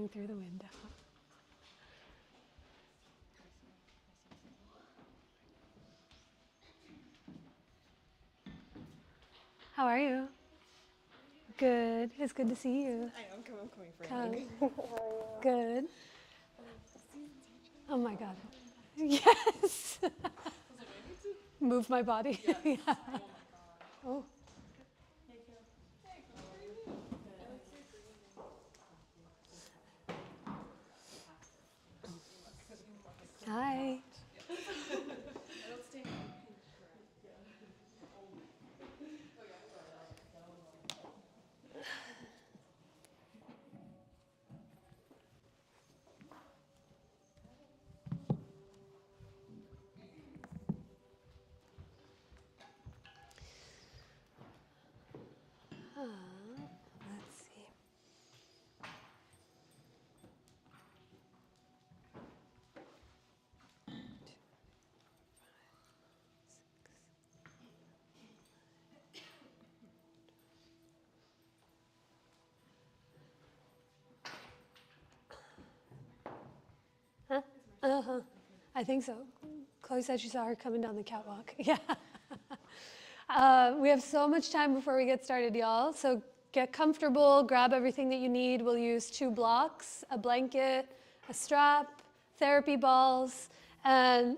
looking through the window. How are you? Good. It's good to see you. I know, I'm coming for you. Good. Oh my God. Yes. Move my body. Yes. Yeah. Oh my god. Oh. Hi. Let's see. Huh? Uh-huh. I think so. Chloe said she saw her coming down the catwalk. Yeah. We have so much time before we get started, y'all. So get comfortable, grab everything that you need. We'll use 2 blocks, a blanket, a strap, therapy balls. And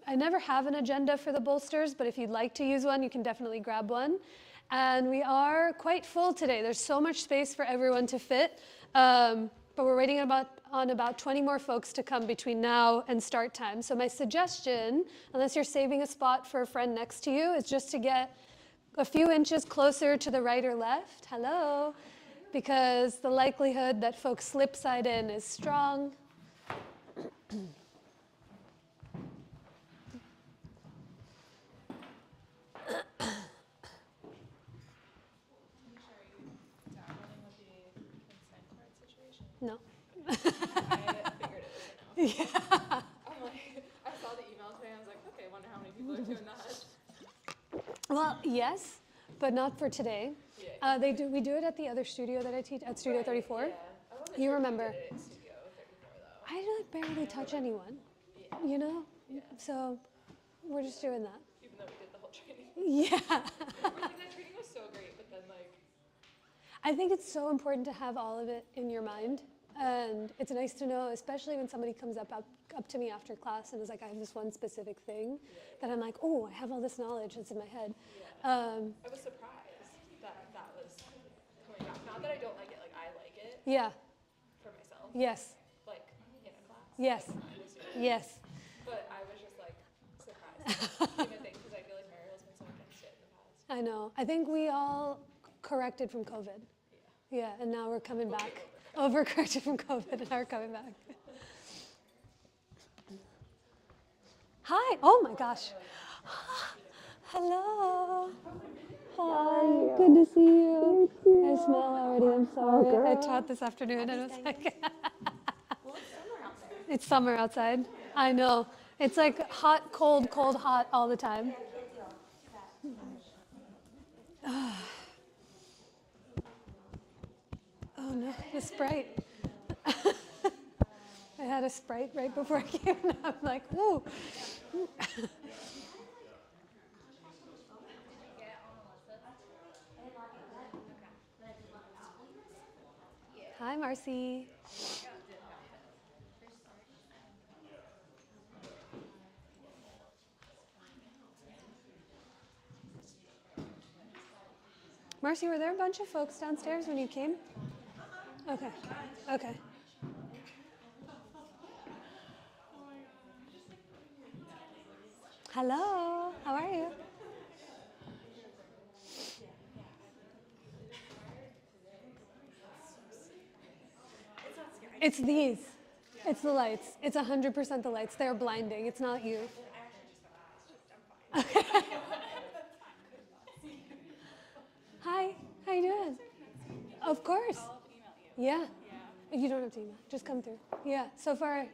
I never have an agenda for the bolsters, but if you'd like to use one, you can definitely grab one. And we are quite full today. There's so much space for everyone to fit. But we're waiting on about 20 more folks to come between now and start time. So my suggestion, unless you're saving a spot for a friend next to you, is just to get a few inches closer to the right or left. Hello. Because the likelihood that folks slip side in is strong. No. I figured it was a no. Yeah. I'm like, I saw the email today, I was like, okay, I wonder how many people are doing that. Well, yes, but not for today. Yeah. We do it at the other studio that I teach, at Studio 34. Yeah. I wasn't You sure if remember. did it at Studio 34 though. I like barely touch anyone, Yeah. you know? Yeah. So we're just doing that. Even though we did the whole training. Yeah. I think that training was so great, but then like. I think it's so important to have all of it in your mind. And it's nice to know, especially when somebody comes up to me after class and is like, I have this one specific thing that I'm like, oh, I have all this knowledge that's in my head. Yeah. I was surprised that was coming back. Not that I don't like it, like I like it. Yeah. For myself. Yes. Like in a class. Yes. Like, yes. But I was just like surprised. Even thing because I feel like Mariel's been so against it in the past. I know. I think we all corrected from COVID. Yeah, and now we're coming back. Overcorrected from COVID, and now we're coming back. Hi. Oh my gosh. Hello. Hi. Good to see you. I smell already. I'm sorry. I taught this afternoon, and it was like. Well, it's summer out there. It's summer outside. I know. It's like hot, cold, cold, hot all the time. Oh no, the Sprite. I had a Sprite right before I came, and I'm like, ooh. Hi, Marcy. Marcy, were there a bunch of folks downstairs when you came? Okay. Okay. Hello. How are you? It's these. It's the lights. It's 100% the lights. They're blinding. It's not you. Okay. Hi. How you doing? Of course. Yeah. You don't have to email. Just come through. Yeah. So far,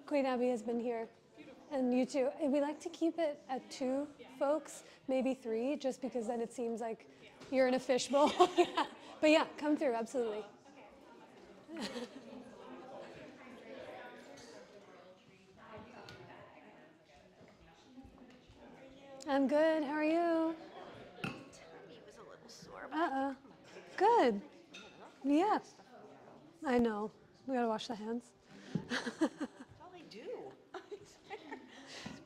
Queen Abby has been here. And you too. And we like to keep it at 2 folks, maybe 3, just because then it seems like you're in a fishbowl. Yeah. But yeah, come through, absolutely. I'm good. How are you? Tummy was a little sore. Uh-oh. Good. Yeah. I know. We gotta wash the hands. That's all they do. I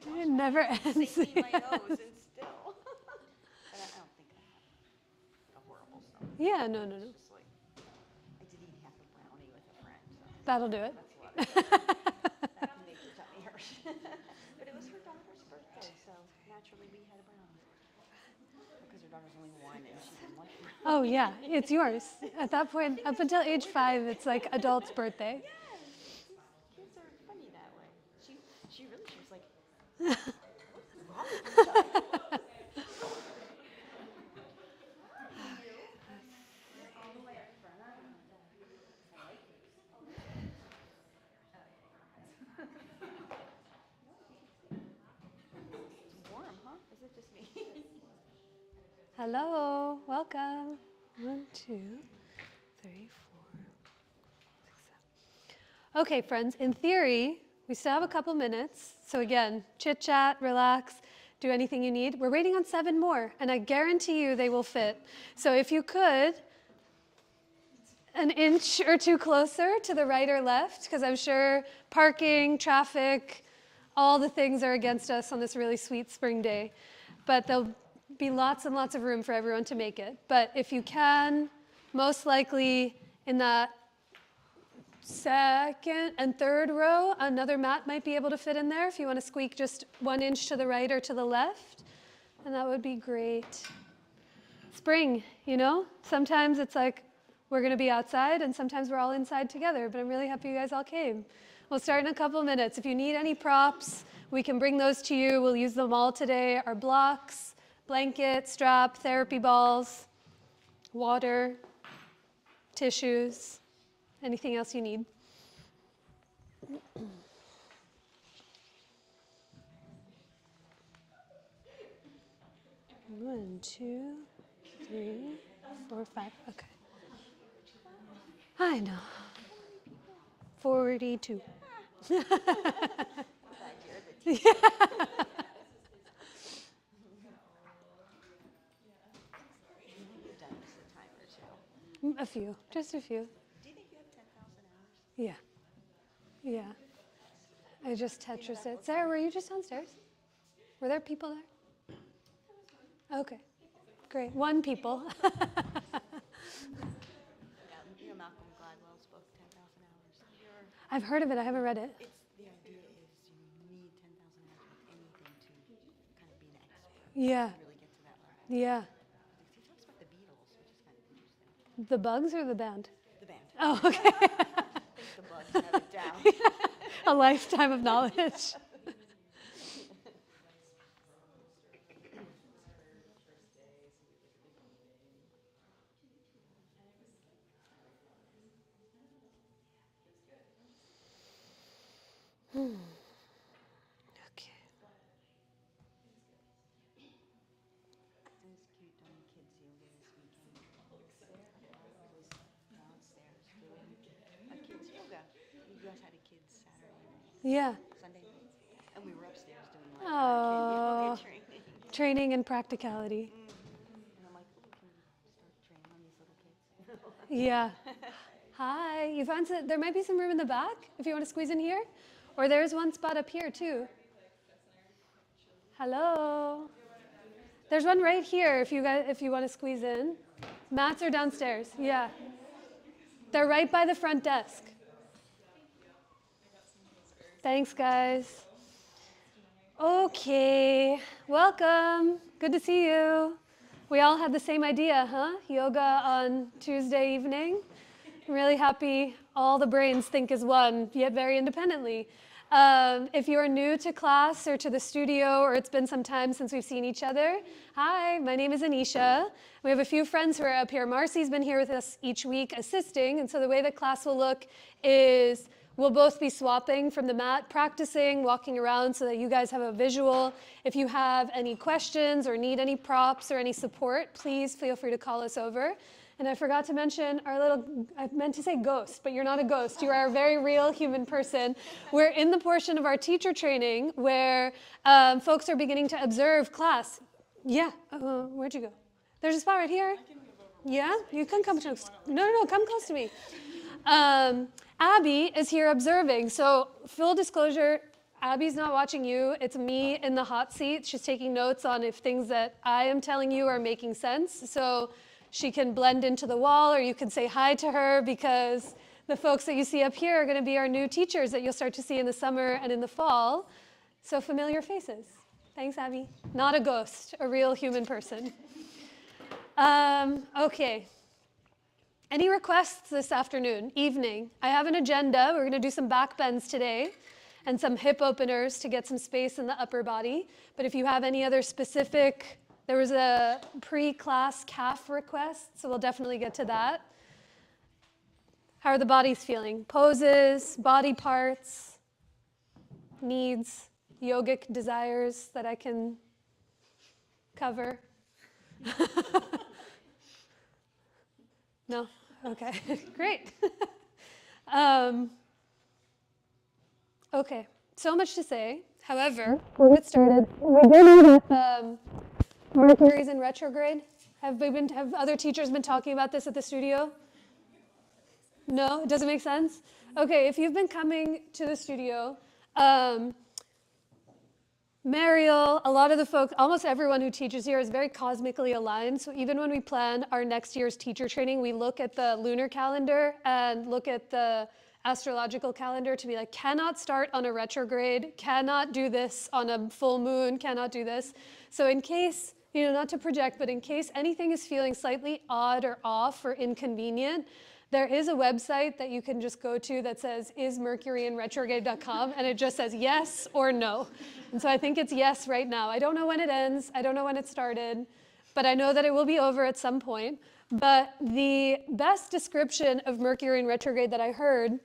swear. It never ends. Singing my nose and still. But I don't think I have a horrible stomach. Yeah, no, no, no. It's just like, I did eat half a brownie with a friend. So That'll do it. that's a lot of that can make your tummy hurt. But it was her daughter's birthday, so naturally we had a brownie. Because her daughter's only 1 and she didn't like brownie. Oh, yeah. It's yours. At that point, up until age 5, it's like adult's birthday. Yes, kids are funny that way. She was like, what's wrong with you? It's warm, huh? Is it just me? Hello. Welcome. 1, 2, 3, 4, 6, 7. Okay, friends. In theory, we still have a couple minutes. So again, chit chat, relax, do anything you need. We're waiting on 7 more, and I guarantee you they will fit. So if you could, an inch or 2 closer to the right or left, because I'm sure parking, traffic, all the things are against us on this really sweet spring day. But there'll be lots and lots of room for everyone to make it. But if you can, most likely in that second and third row, another mat might be able to fit in there if you want to squeak just 1 inch to the right or to the left. And that would be great. Spring, you know? Sometimes it's like we're going to be outside and sometimes we're all inside together. But I'm really happy you guys all came. We'll start in a couple of minutes. If you need any props, we can bring those to you. We'll use them all today. Our blocks, blanket, strap, therapy balls, water, tissues, anything else you need. 1, 2, 3, 4, 5. Okay. I know. 42. I'm glad you're the teacher. You've done this a time or two. A few, just a few. Do you think you have 10,000 hours? Yeah. Yeah. I just Tetris it. Sarah, were you just downstairs? Were there people there? Okay. Great. 1 people. Yeah, you know Malcolm Gladwell's book, 10,000 Hours. I've heard of it. I haven't read it. It's the idea is you need 10,000 hours with anything to kind of be an expert. Yeah. To really get to that level. Yeah. He talks about the Beatles, which is kind of interesting. The Bugs or the band? The band. Oh, okay. I think the Bugs have it down. A lifetime of knowledge. Okay. It was cute doing kids yoga this weekend. I was downstairs doing a kids yoga. You guys had a kids Saturday night, Yeah. Sunday night, and we were upstairs doing like Oh. yoga training. Training and practicality. And I'm like, oh, can we start training on these little kids? Yeah. Hi. You found there might be some room in the back if you want to squeeze in here. Or there's one spot up here too. Hello. There's one right here if you want to squeeze in. Mats are downstairs. Yeah. They're right by the front desk. Thanks, guys. Okay. Welcome. Good to see you. We all had the same idea, huh? Yoga on Tuesday evening. I'm really happy all the brains think as one, yet very independently. If you are new to class or to the studio, or it's been some time since we've seen each other, hi, my name is Anisha. We have a few friends who are up here. Marcy's been here with us each week assisting, and so the way the class will look is we'll both be swapping from the mat, practicing, walking around so that you guys have a visual. If you have any questions or need any props or any support, please feel free to call us over. And I forgot to mention our little, I meant to say ghost, but you're not a ghost. You are a very real human person. We're in the portion of our teacher training where folks are beginning to observe class. Yeah, where'd you go? There's a spot right here. Yeah, you can come close. No, come close to me. Abby is here observing. So full disclosure, Abby's not watching you. It's me in the hot seat. She's taking notes on if things that I am telling you are making sense. So she can blend into the wall, or you can say hi to her, because the folks that you see up here are going to be our new teachers that you'll start to see in the summer and in the fall. So familiar faces. Thanks, Abby. Not a ghost, a real human person. Okay. Any requests this afternoon, evening? I have an agenda. We're going to do some back bends today and some hip openers to get some space in the upper body. But if you have any other specific, there was a pre-class calf request, so we'll definitely get to that. How are the bodies feeling? Poses, body parts, needs, yogic desires that I can cover? No? Okay, great. Okay, so much to say. However, we'll get started. We did know that Mercury's in retrograde. Have other teachers been talking about this at the studio? No, it doesn't make sense? Okay, if you've been coming to the studio, Mariel, a lot of the folks, almost everyone who teaches here is very cosmically aligned. So even when we plan our next year's teacher training, we look at the lunar calendar and look at the astrological calendar to be like, cannot start on a retrograde, cannot do this on a full moon, cannot do this. So in case, not to project, but in case anything is feeling slightly odd or off or inconvenient, there is a website that you can just go to that says, ismercuryinretrograde.com, and it just says yes or no. And so I think it's yes right now. I don't know when it ends. I don't know when it started, but I know that it will be over at some point. But the best description of Mercury in retrograde that I heard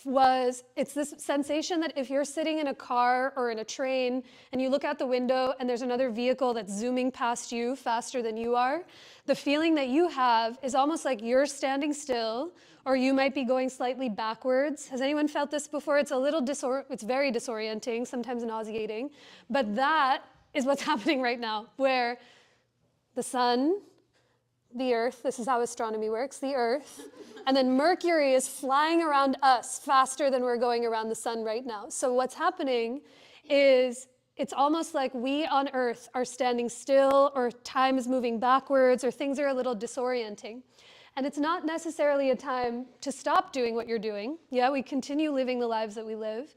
was, it's this sensation that if you're sitting in a car or in a train and you look out the window and there's another vehicle that's zooming past you faster than you are, the feeling that you have is almost like you're standing still, or you might be going slightly backwards. Has anyone felt this before? It's a little it's very disorienting, sometimes nauseating, but that is what's happening right now, where the sun, the Earth, this is how astronomy works, the Earth, and then Mercury is flying around us faster than we're going around the sun right now. So what's happening is it's almost like we on Earth are standing still, or time is moving backwards, or things are a little disorienting. And it's not necessarily a time to stop doing what you're doing. Yeah, we continue living the lives that we live.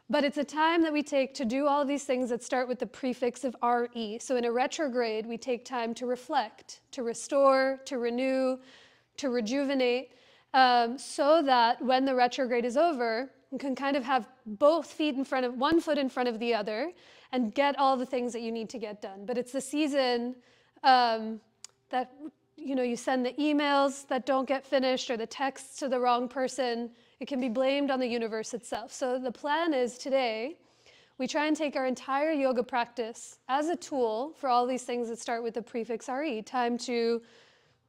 But it's a time that we take to do all these things that start with the prefix of RE. So in a retrograde, we take time to reflect, to restore, to renew, to rejuvenate, so that when the retrograde is over, you can kind of have both feet in front of, one foot in front of the other, and get all the things that you need to get done. But it's the season that you send the emails that don't get finished, or the texts to the wrong person. It can be blamed on the universe itself. So the plan is today, we try and take our entire yoga practice as a tool for all these things that start with the prefix RE, time to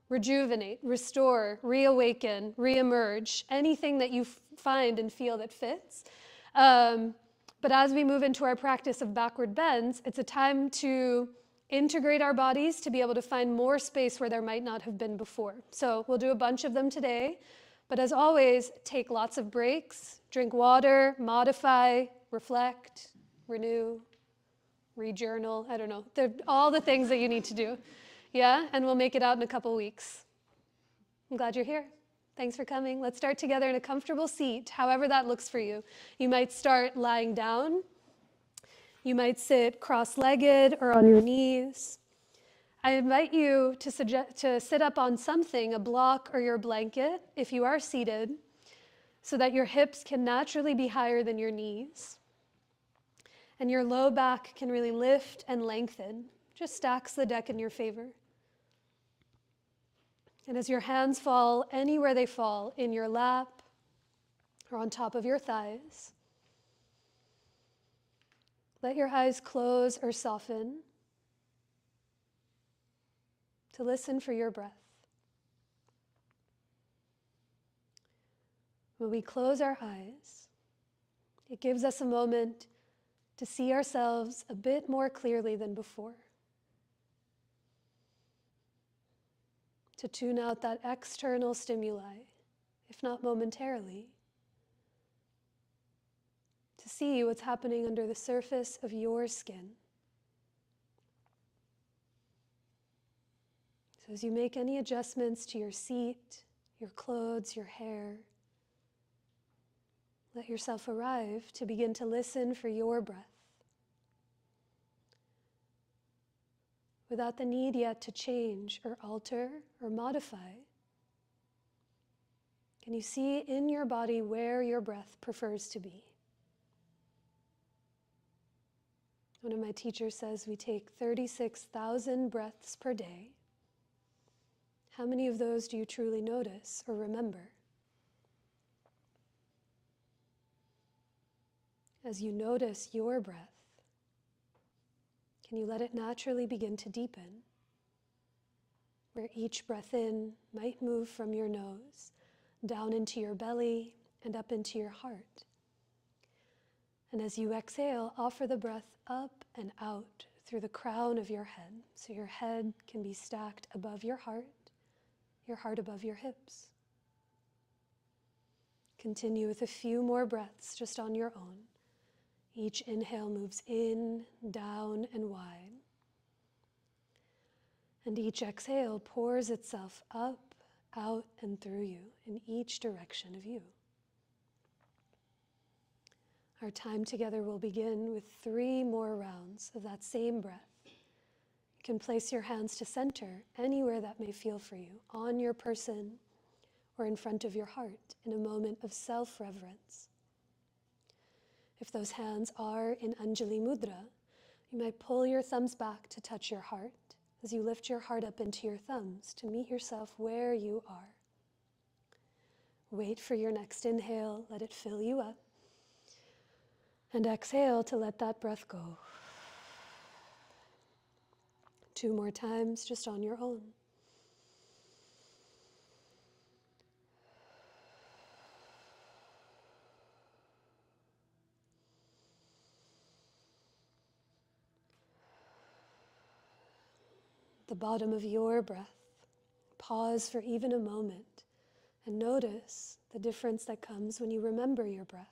rejuvenate, restore, reawaken, reemerge, anything that you find and feel that fits. But as we move into our practice of backward bends, it's a time to integrate our bodies to be able to find more space where there might not have been before. So we'll do a bunch of them today. But as always, take lots of breaks, drink water, modify, reflect, renew, rejournal, I don't know. They're all the things that you need to do. Yeah, and we'll make it out in a couple weeks. I'm glad you're here. Thanks for coming. Let's start together in a comfortable seat, however that looks for you. You might start lying down. You might sit cross-legged or on your knees. I invite you to sit up on something, a block or your blanket, if you are seated, so that your hips can naturally be higher than your knees. And your low back can really lift and lengthen. Just stacks the deck in your favor. And as your hands fall anywhere they fall, in your lap or on top of your thighs, let your eyes close or soften to listen for your breath. When we close our eyes, it gives us a moment to see ourselves a bit more clearly than before. To tune out that external stimuli, if not momentarily. To see what's happening under the surface of your skin. So as you make any adjustments to your seat, your clothes, your hair, let yourself arrive to begin to listen for your breath. Without the need yet to change or alter or modify. Can you see in your body where your breath prefers to be? One of my teachers says we take 36,000 breaths per day. How many of those do you truly notice or remember? As you notice your breath, can you let it naturally begin to deepen? Where each breath in might move from your nose, down into your belly, and up into your heart. And as you exhale, offer the breath up and out through the crown of your head, so your head can be stacked above your heart above your hips. Continue with a few more breaths just on your own. Each inhale moves in, down, and wide. And each exhale pours itself up, out, and through you in each direction of you. Our time together will begin with 3 more rounds of that same breath. You can place your hands to center anywhere that may feel for you, on your person or in front of your heart, in a moment of self-reverence. If those hands are in Anjali Mudra, you might pull your thumbs back to touch your heart as you lift your heart up into your thumbs to meet yourself where you are. Wait for your next inhale, let it fill you up. And exhale to let that breath go. 2 more times just on your own. The bottom of your breath. Pause for even a moment and notice the difference that comes when you remember your breath.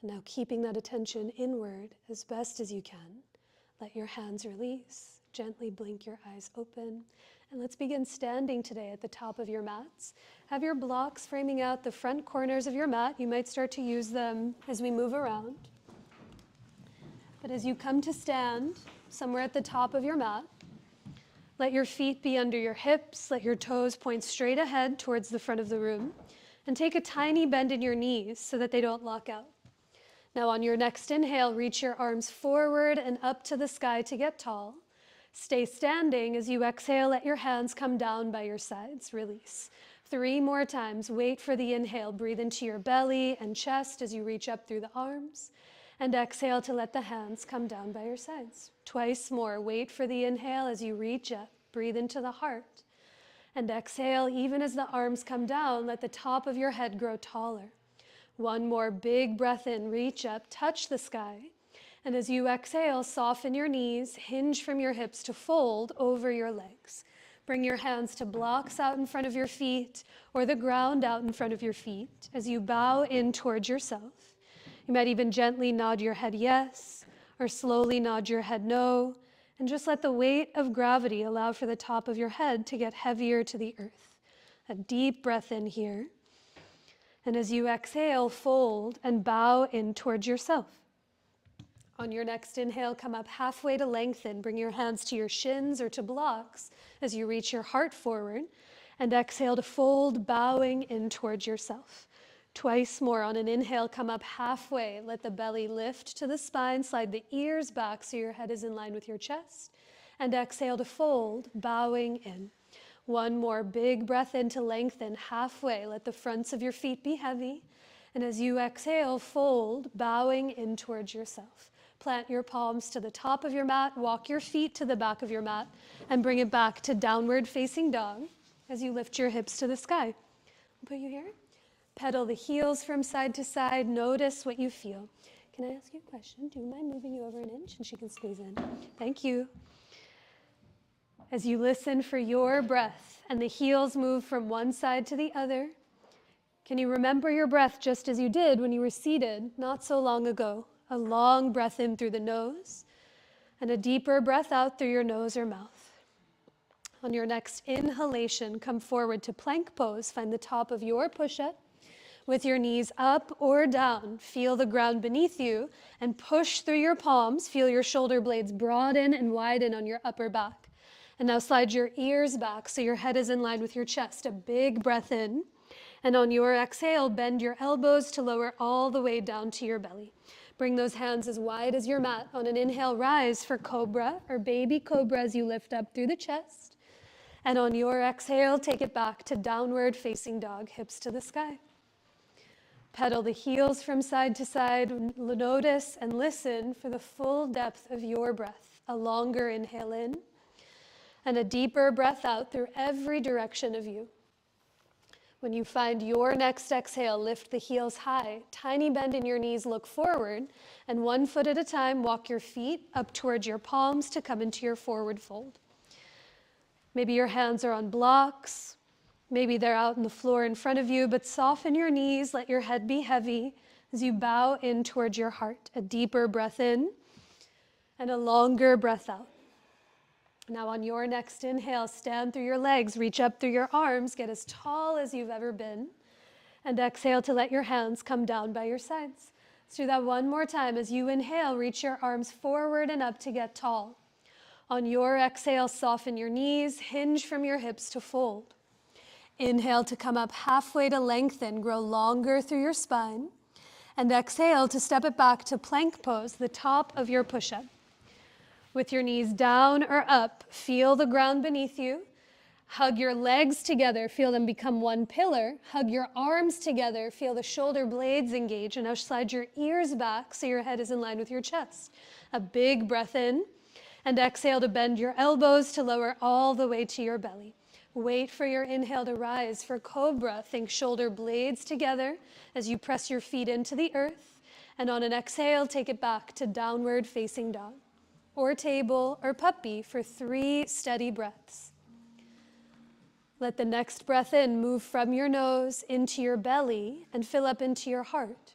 And now keeping that attention inward as best as you can, let your hands release, gently blink your eyes open, and let's begin standing today at the top of your mats. Have your blocks framing out the front corners of your mat. You might start to use them as we move around. But as you come to stand somewhere at the top of your mat, let your feet be under your hips, let your toes point straight ahead towards the front of the room, and take a tiny bend in your knees so that they don't lock out. Now on your next inhale, reach your arms forward and up to the sky to get tall. Stay standing. As you exhale, let your hands come down by your sides. Release. 3 more times. Wait for the inhale. Breathe into your belly and chest as you reach up through the arms. And exhale to let the hands come down by your sides. Twice more. Wait for the inhale as you reach up. Breathe into the heart. And exhale, even as the arms come down, let the top of your head grow taller. 1 more big breath in, reach up, touch the sky. And as you exhale, soften your knees, hinge from your hips to fold over your legs. Bring your hands to blocks out in front of your feet or the ground out in front of your feet as you bow in towards yourself. You might even gently nod your head yes, or slowly nod your head no, and just let the weight of gravity allow for the top of your head to get heavier to the earth. A deep breath in here. And as you exhale, fold and bow in towards yourself. On your next inhale, come up halfway to lengthen. Bring your hands to your shins or to blocks as you reach your heart forward. And exhale to fold, bowing in towards yourself. Twice more. On an inhale, come up halfway. Let the belly lift to the spine. Slide the ears back so your head is in line with your chest. And exhale to fold, bowing in. 1 more big breath in to lengthen halfway. Let the fronts of your feet be heavy. And as you exhale, fold, bowing in towards yourself. Plant your palms to the top of your mat. Walk your feet to the back of your mat and bring it back to downward facing dog as you lift your hips to the sky. I'll put you here. Pedal the heels from side to side. Notice what you feel. Can I ask you a question? Do you mind moving you over an inch? And she can squeeze in. Thank you. As you listen for your breath and the heels move from one side to the other, can you remember your breath just as you did when you were seated not so long ago? A long breath in through the nose and a deeper breath out through your nose or mouth. On your next inhalation, come forward to plank pose. Find the top of your push-up with your knees up or down. Feel the ground beneath you and push through your palms. Feel your shoulder blades broaden and widen on your upper back. And now slide your ears back so your head is in line with your chest. A big breath in. And on your exhale, bend your elbows to lower all the way down to your belly. Bring those hands as wide as your mat. On an inhale, rise for cobra or baby cobra as you lift up through the chest. And on your exhale, take it back to downward facing dog, hips to the sky. Pedal the heels from side to side. Notice and listen for the full depth of your breath. A longer inhale in and a deeper breath out through every direction of you. When you find your next exhale, lift the heels high. Tiny bend in your knees, look forward, and 1 foot at a time, walk your feet up towards your palms to come into your forward fold. Maybe your hands are on blocks. Maybe they're out on the floor in front of you, but soften your knees, let your head be heavy as you bow in towards your heart. A deeper breath in and a longer breath out. Now on your next inhale, stand through your legs, reach up through your arms, get as tall as you've ever been, and exhale to let your hands come down by your sides. Let's do that one more time. As you inhale, reach your arms forward and up to get tall. On your exhale, soften your knees, hinge from your hips to fold. Inhale to come up halfway to lengthen, grow longer through your spine, and exhale to step it back to plank pose, the top of your push-up. With your knees down or up, feel the ground beneath you. Hug your legs together, feel them become one pillar. Hug your arms together, feel the shoulder blades engage. And now slide your ears back so your head is in line with your chest. A big breath in, and exhale to bend your elbows to lower all the way to your belly. Wait for your inhale to rise. For cobra, think shoulder blades together as you press your feet into the earth. And on an exhale, take it back to downward facing dog, or table, or puppy for 3 steady breaths. Let the next breath in move from your nose into your belly and fill up into your heart.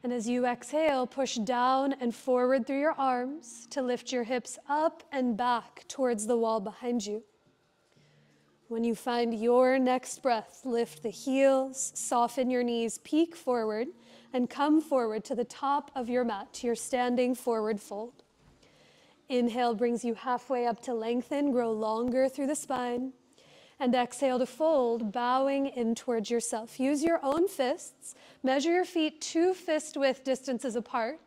And as you exhale, push down and forward through your arms to lift your hips up and back towards the wall behind you. When you find your next breath, lift the heels, soften your knees, peek forward, and come forward to the top of your mat, to your standing forward fold. Inhale brings you halfway up to lengthen, grow longer through the spine. And exhale to fold, bowing in towards yourself. Use your own fists. Measure your feet 2 fist width distances apart.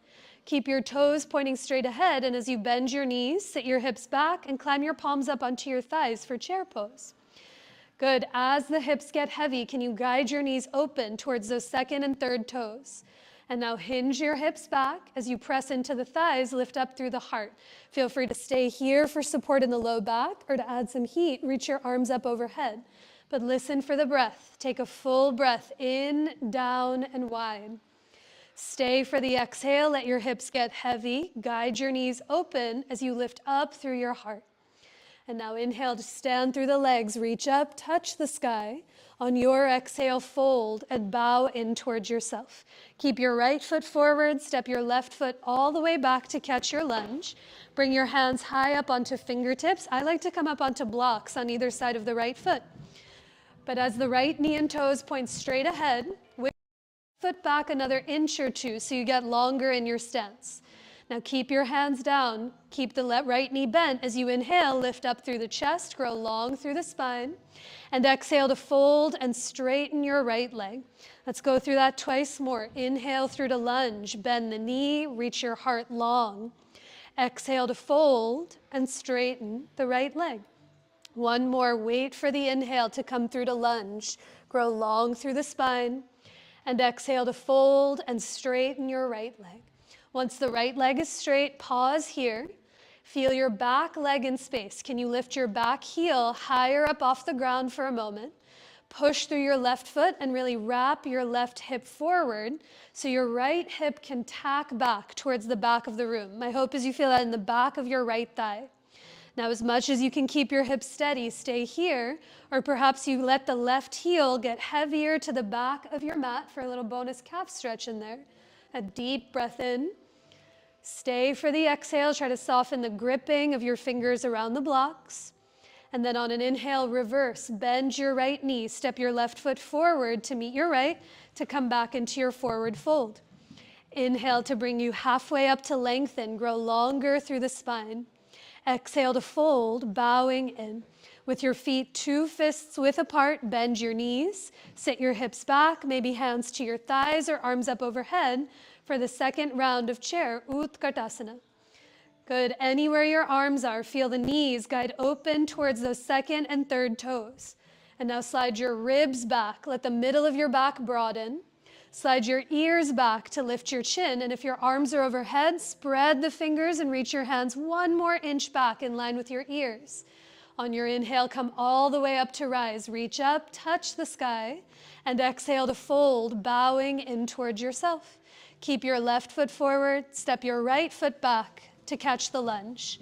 Keep your toes pointing straight ahead, and as you bend your knees, sit your hips back and climb your palms up onto your thighs for chair pose. Good. As the hips get heavy, can you guide your knees open towards those second and third toes? And now hinge your hips back as you press into the thighs, lift up through the heart. Feel free to stay here for support in the low back, or to add some heat, reach your arms up overhead. But listen for the breath. Take a full breath in, down, and wide. Stay for the exhale. Let your hips get heavy. Guide your knees open as you lift up through your heart. And now inhale to stand through the legs, reach up, touch the sky. On your exhale, fold and bow in towards yourself. Keep your right foot forward, step your left foot all the way back to catch your lunge. Bring your hands high up onto fingertips. I like to come up onto blocks on either side of the right foot. But as the right knee and toes point straight ahead, with your foot back another inch or 2 so you get longer in your stance. Now keep your hands down, keep the right knee bent. As you inhale, lift up through the chest, grow long through the spine, and exhale to fold and straighten your right leg. Let's go through that twice more. Inhale through to lunge, bend the knee, reach your heart long. Exhale to fold and straighten the right leg. One more, wait for the inhale to come through to lunge, grow long through the spine, and exhale to fold and straighten your right leg. Once the right leg is straight, pause here. Feel your back leg in space. Can you lift your back heel higher up off the ground for a moment? push through your left foot and really wrap your left hip forward so your right hip can tack back towards the back of the room. My hope is you feel that in the back of your right thigh. Now, as much as you can keep your hips steady, stay here, or perhaps you let the left heel get heavier to the back of your mat for a little bonus calf stretch in there. A deep breath in. Stay for the exhale. Try to soften the gripping of your fingers around the blocks. And then on an inhale, reverse. Bend your right knee. Step your left foot forward to meet your right to come back into your forward fold. Inhale to bring you halfway up to lengthen. Grow longer through the spine. Exhale to fold, bowing in. With your feet 2 fists width apart, bend your knees. Sit your hips back, maybe hands to your thighs or arms up overhead for the second round of chair, Utkatasana. Good. Anywhere your arms are, feel the knees guide open towards those second and third toes. And now slide your ribs back. Let the middle of your back broaden. Slide your ears back to lift your chin. And if your arms are overhead, spread the fingers and reach your hands 1 more inch back in line with your ears. On your inhale, come all the way up to rise. Reach up, touch the sky, and exhale to fold, bowing in towards yourself. Keep your left foot forward, step your right foot back to catch the lunge.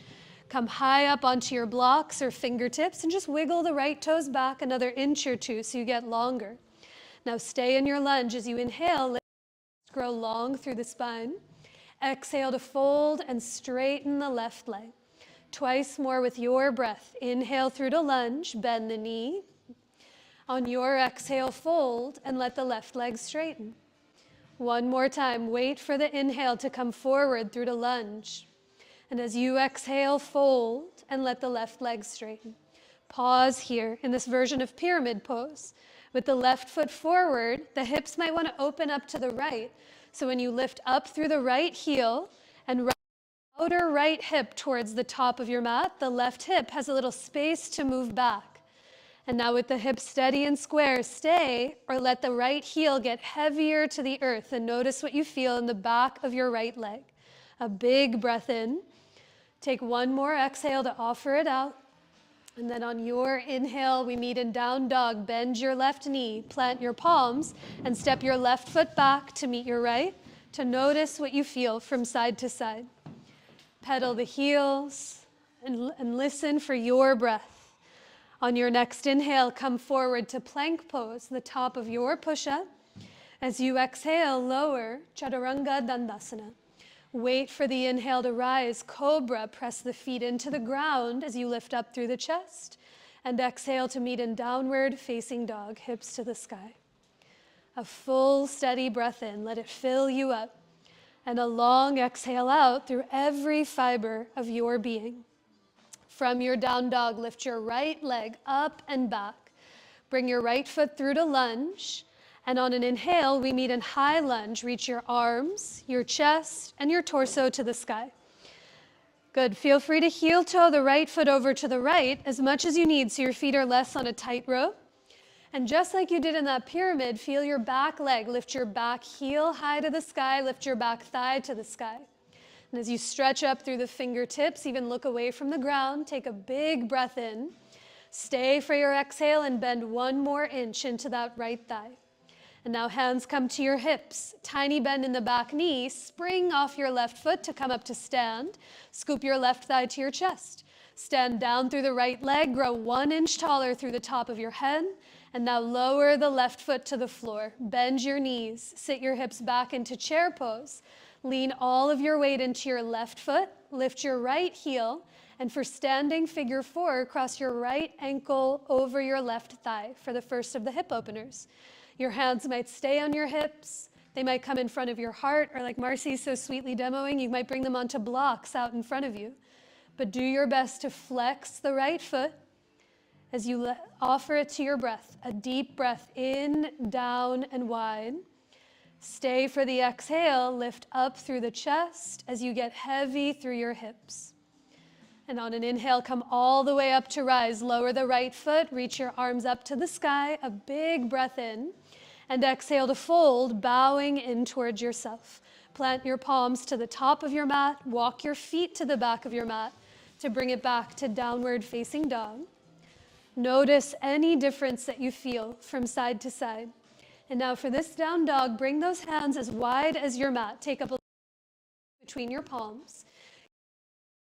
Come high up onto your blocks or fingertips and just wiggle the right toes back another inch or 2 so you get longer. Now stay in your lunge as you inhale, grow long through the spine. Exhale to fold and straighten the left leg. Twice more with your breath. Inhale through to lunge, bend the knee. On your exhale, fold and let the left leg straighten. 1 more time, wait for the inhale to come forward through to lunge. And as you exhale, fold and let the left leg straighten. Pause here in this version of pyramid pose. With the left foot forward, the hips might want to open up to the right. So when you lift up through the right heel and right outer right hip towards the top of your mat, the left hip has a little space to move back. And now with the hips steady and square, stay or let the right heel get heavier to the earth and notice what you feel in the back of your right leg. A big breath in. Take 1 more exhale to offer it out. And then on your inhale, we meet in down dog. Bend your left knee, plant your palms, and step your left foot back to meet your right to notice what you feel from side to side. Pedal the heels and listen for your breath. On your next inhale, come forward to plank pose, the top of your push-up. As you exhale, lower, Chaturanga Dandasana. Wait for the inhale to rise, cobra. Press the feet into the ground as you lift up through the chest. And exhale to meet in downward facing dog, hips to the sky. A full steady breath in, let it fill you up. And a long exhale out through every fiber of your being. From your down dog, lift your right leg up and back. Bring your right foot through to lunge. And on an inhale, we meet in high lunge. Reach your arms, your chest, and your torso to the sky. Good. Feel free to heel toe the right foot over to the right as much as you need so your feet are less on a tightrope. And just like you did in that pyramid, feel your back leg. Lift your back heel high to the sky. Lift your back thigh to the sky. And as you stretch up through the fingertips, even look away from the ground, take a big breath in. Stay for your exhale and bend 1 more inch into that right thigh. And now hands come to your hips. Tiny bend in the back knee. Spring off your left foot to come up to stand. Scoop your left thigh to your chest. Stand down through the right leg. Grow 1 inch taller through the top of your head. And now lower the left foot to the floor. Bend your knees. Sit your hips back into chair pose. Lean all of your weight into your left foot. Lift your right heel. And for standing figure 4, cross your right ankle over your left thigh for the first of the hip openers. Your hands might stay on your hips. They might come in front of your heart, or like Marcy's so sweetly demoing, you might bring them onto blocks out in front of you. But do your best to flex the right foot as you offer it to your breath. A deep breath in, down, and wide. Stay for the exhale. Lift up through the chest as you get heavy through your hips. And on an inhale, come all the way up to rise. Lower the right foot, reach your arms up to the sky. A big breath in. And exhale to fold, bowing in towards yourself. Plant your palms to the top of your mat. Walk your feet to the back of your mat to bring it back to downward facing dog. Notice any difference that you feel from side to side. And now for this down dog, bring those hands as wide as your mat. Take up a between your palms.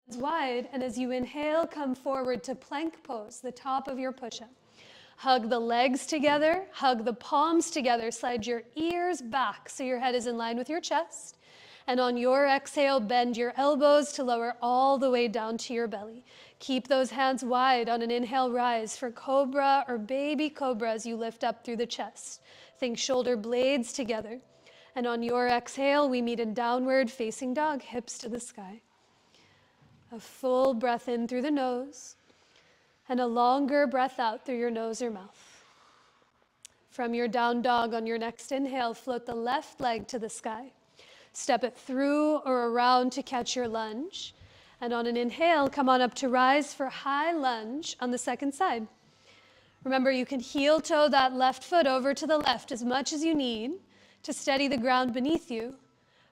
Hands wide, and as you inhale, come forward to plank pose, the top of your push-up. Hug the legs together, hug the palms together, slide your ears back so your head is in line with your chest. And on your exhale, bend your elbows to lower all the way down to your belly. Keep those hands wide on an inhale, rise for cobra or baby cobra as you lift up through the chest. Think shoulder blades together. And on your exhale, we meet in downward facing dog, hips to the sky. A full breath in through the nose and a longer breath out through your nose or mouth. From your down dog, on your next inhale, float the left leg to the sky. Step it through or around to catch your lunge. And on an inhale, come on up to rise for high lunge on the second side. Remember, you can heel toe that left foot over to the left as much as you need to steady the ground beneath you.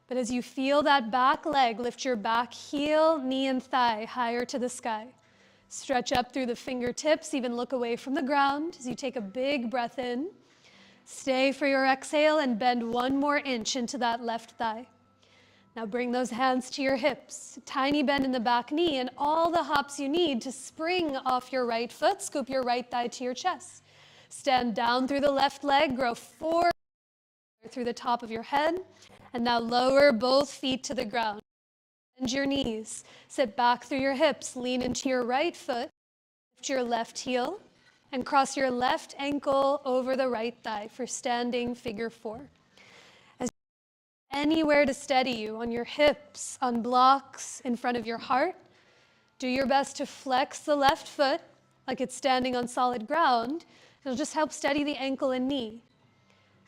But as you feel that back leg, lift your back heel, knee, and thigh higher to the sky. Stretch up through the fingertips, even look away from the ground as you take a big breath in. Stay for your exhale and bend 1 more inch into that left thigh. Now bring those hands to your hips, tiny bend in the back knee, and all the hops you need to spring off your right foot. Scoop your right thigh to your chest. Stand down through the left leg, grow forward through the top of your head, and now lower both feet to the ground. Bend your knees, sit back through your hips, lean into your right foot, lift your left heel, and cross your left ankle over the right thigh for standing figure 4. Anywhere to steady you, on your hips, on blocks, in front of your heart. Do your best to flex the left foot like it's standing on solid ground. It'll just help steady the ankle and knee.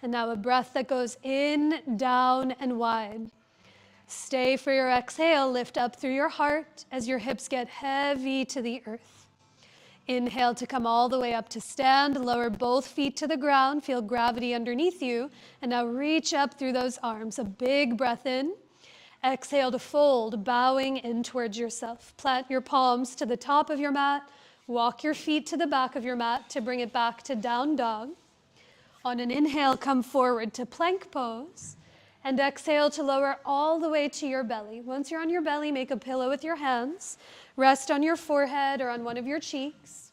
And now a breath that goes in, down, and wide. Stay for your exhale, lift up through your heart as your hips get heavy to the earth. Inhale to come all the way up to stand, lower both feet to the ground, feel gravity underneath you, and now reach up through those arms. A big breath in. Exhale to fold, bowing in towards yourself. Plant your palms to the top of your mat, walk your feet to the back of your mat to bring it back to down dog. On an inhale, come forward to plank pose, and exhale to lower all the way to your belly. Once you're on your belly, make a pillow with your hands. Rest on your forehead or on one of your cheeks.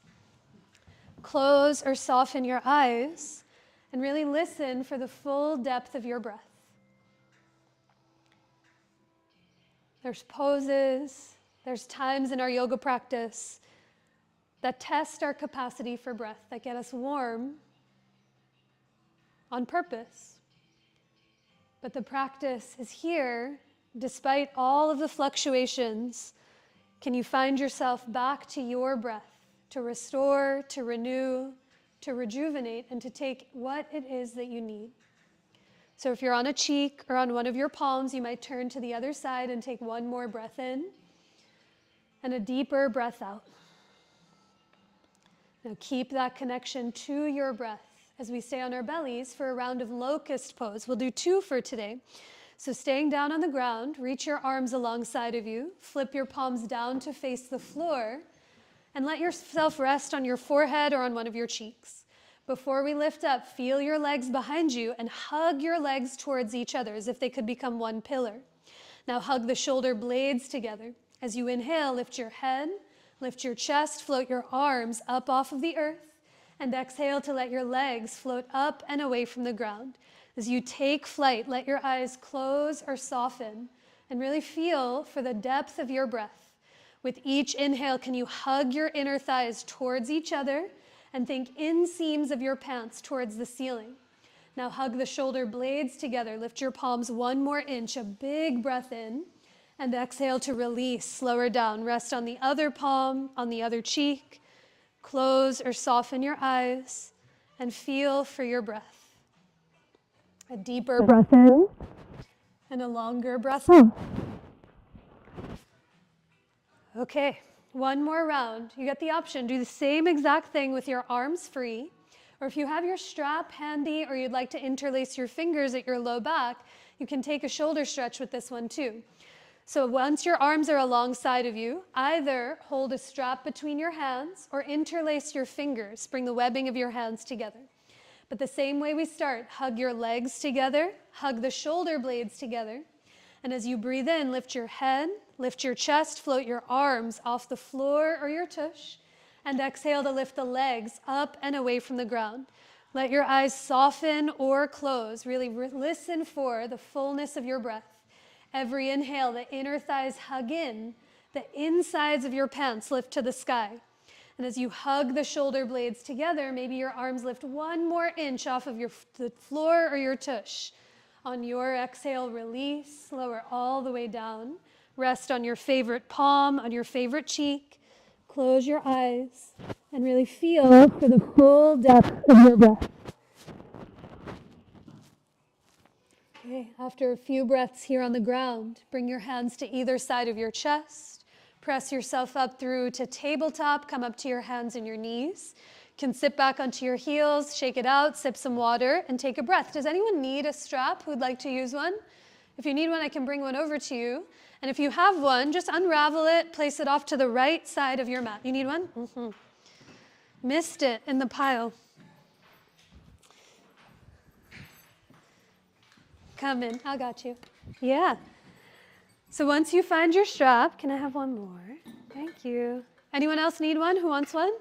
Close or soften your eyes and really listen for the full depth of your breath. There's poses, there's times in our yoga practice that test our capacity for breath, that get us warm on purpose. But the practice is here, despite all of the fluctuations. Can you find yourself back to your breath, to restore, to renew, to rejuvenate, and to take what it is that you need? So if you're on a cheek or on one of your palms, you might turn to the other side and take 1 more breath in and a deeper breath out. Now keep that connection to your breath as we stay on our bellies for a round of locust pose. We'll do 2 for today. So staying down on the ground, reach your arms alongside of you, flip your palms down to face the floor, and let yourself rest on your forehead or on one of your cheeks. Before we lift up, feel your legs behind you and hug your legs towards each other as if they could become one pillar. Now hug the shoulder blades together. As you inhale, lift your head, lift your chest, float your arms up off of the earth, and exhale to let your legs float up and away from the ground. As you take flight, let your eyes close or soften and really feel for the depth of your breath. With each inhale, can you hug your inner thighs towards each other and think inseams of your pants towards the ceiling. Now hug the shoulder blades together. Lift your palms 1 more inch, a big breath in, and exhale to release, slower down. Rest on the other palm, on the other cheek. Close or soften your eyes and feel for your breath. A deeper breath in and a longer breath out. Okay, 1 more round. You get the option. Do the same exact thing with your arms free, or if you have your strap handy or you'd like to interlace your fingers at your low back, you can take a shoulder stretch with this one too. So once your arms are alongside of you, either hold a strap between your hands or interlace your fingers. Bring the webbing of your hands together. But the same way we start, hug your legs together, hug the shoulder blades together. And as you breathe in, lift your head, lift your chest, float your arms off the floor or your tush, and exhale to lift the legs up and away from the ground. Let your eyes soften or close. Really listen for the fullness of your breath. Every inhale, the inner thighs hug in, the insides of your pants lift to the sky. And as you hug the shoulder blades together, maybe your arms lift 1 more inch off of the floor or your tush. On your exhale, release, lower all the way down. Rest on your favorite palm, on your favorite cheek. Close your eyes and really feel for the full depth of your breath. Okay, after a few breaths here on the ground, bring your hands to either side of your chest. Press yourself up through to tabletop, come up to your hands and your knees. You can sit back onto your heels, shake it out, sip some water, and take a breath. Does anyone need a strap who'd like to use one? If you need one, I can bring one over to you. And if you have one, just unravel it, place it off to the right side of your mat. You need one? Mm-hmm. Missed it in the pile. Come in, I got you. Yeah. So once you find your strap, can I have one more? Thank you. Anyone else need one? Who wants one?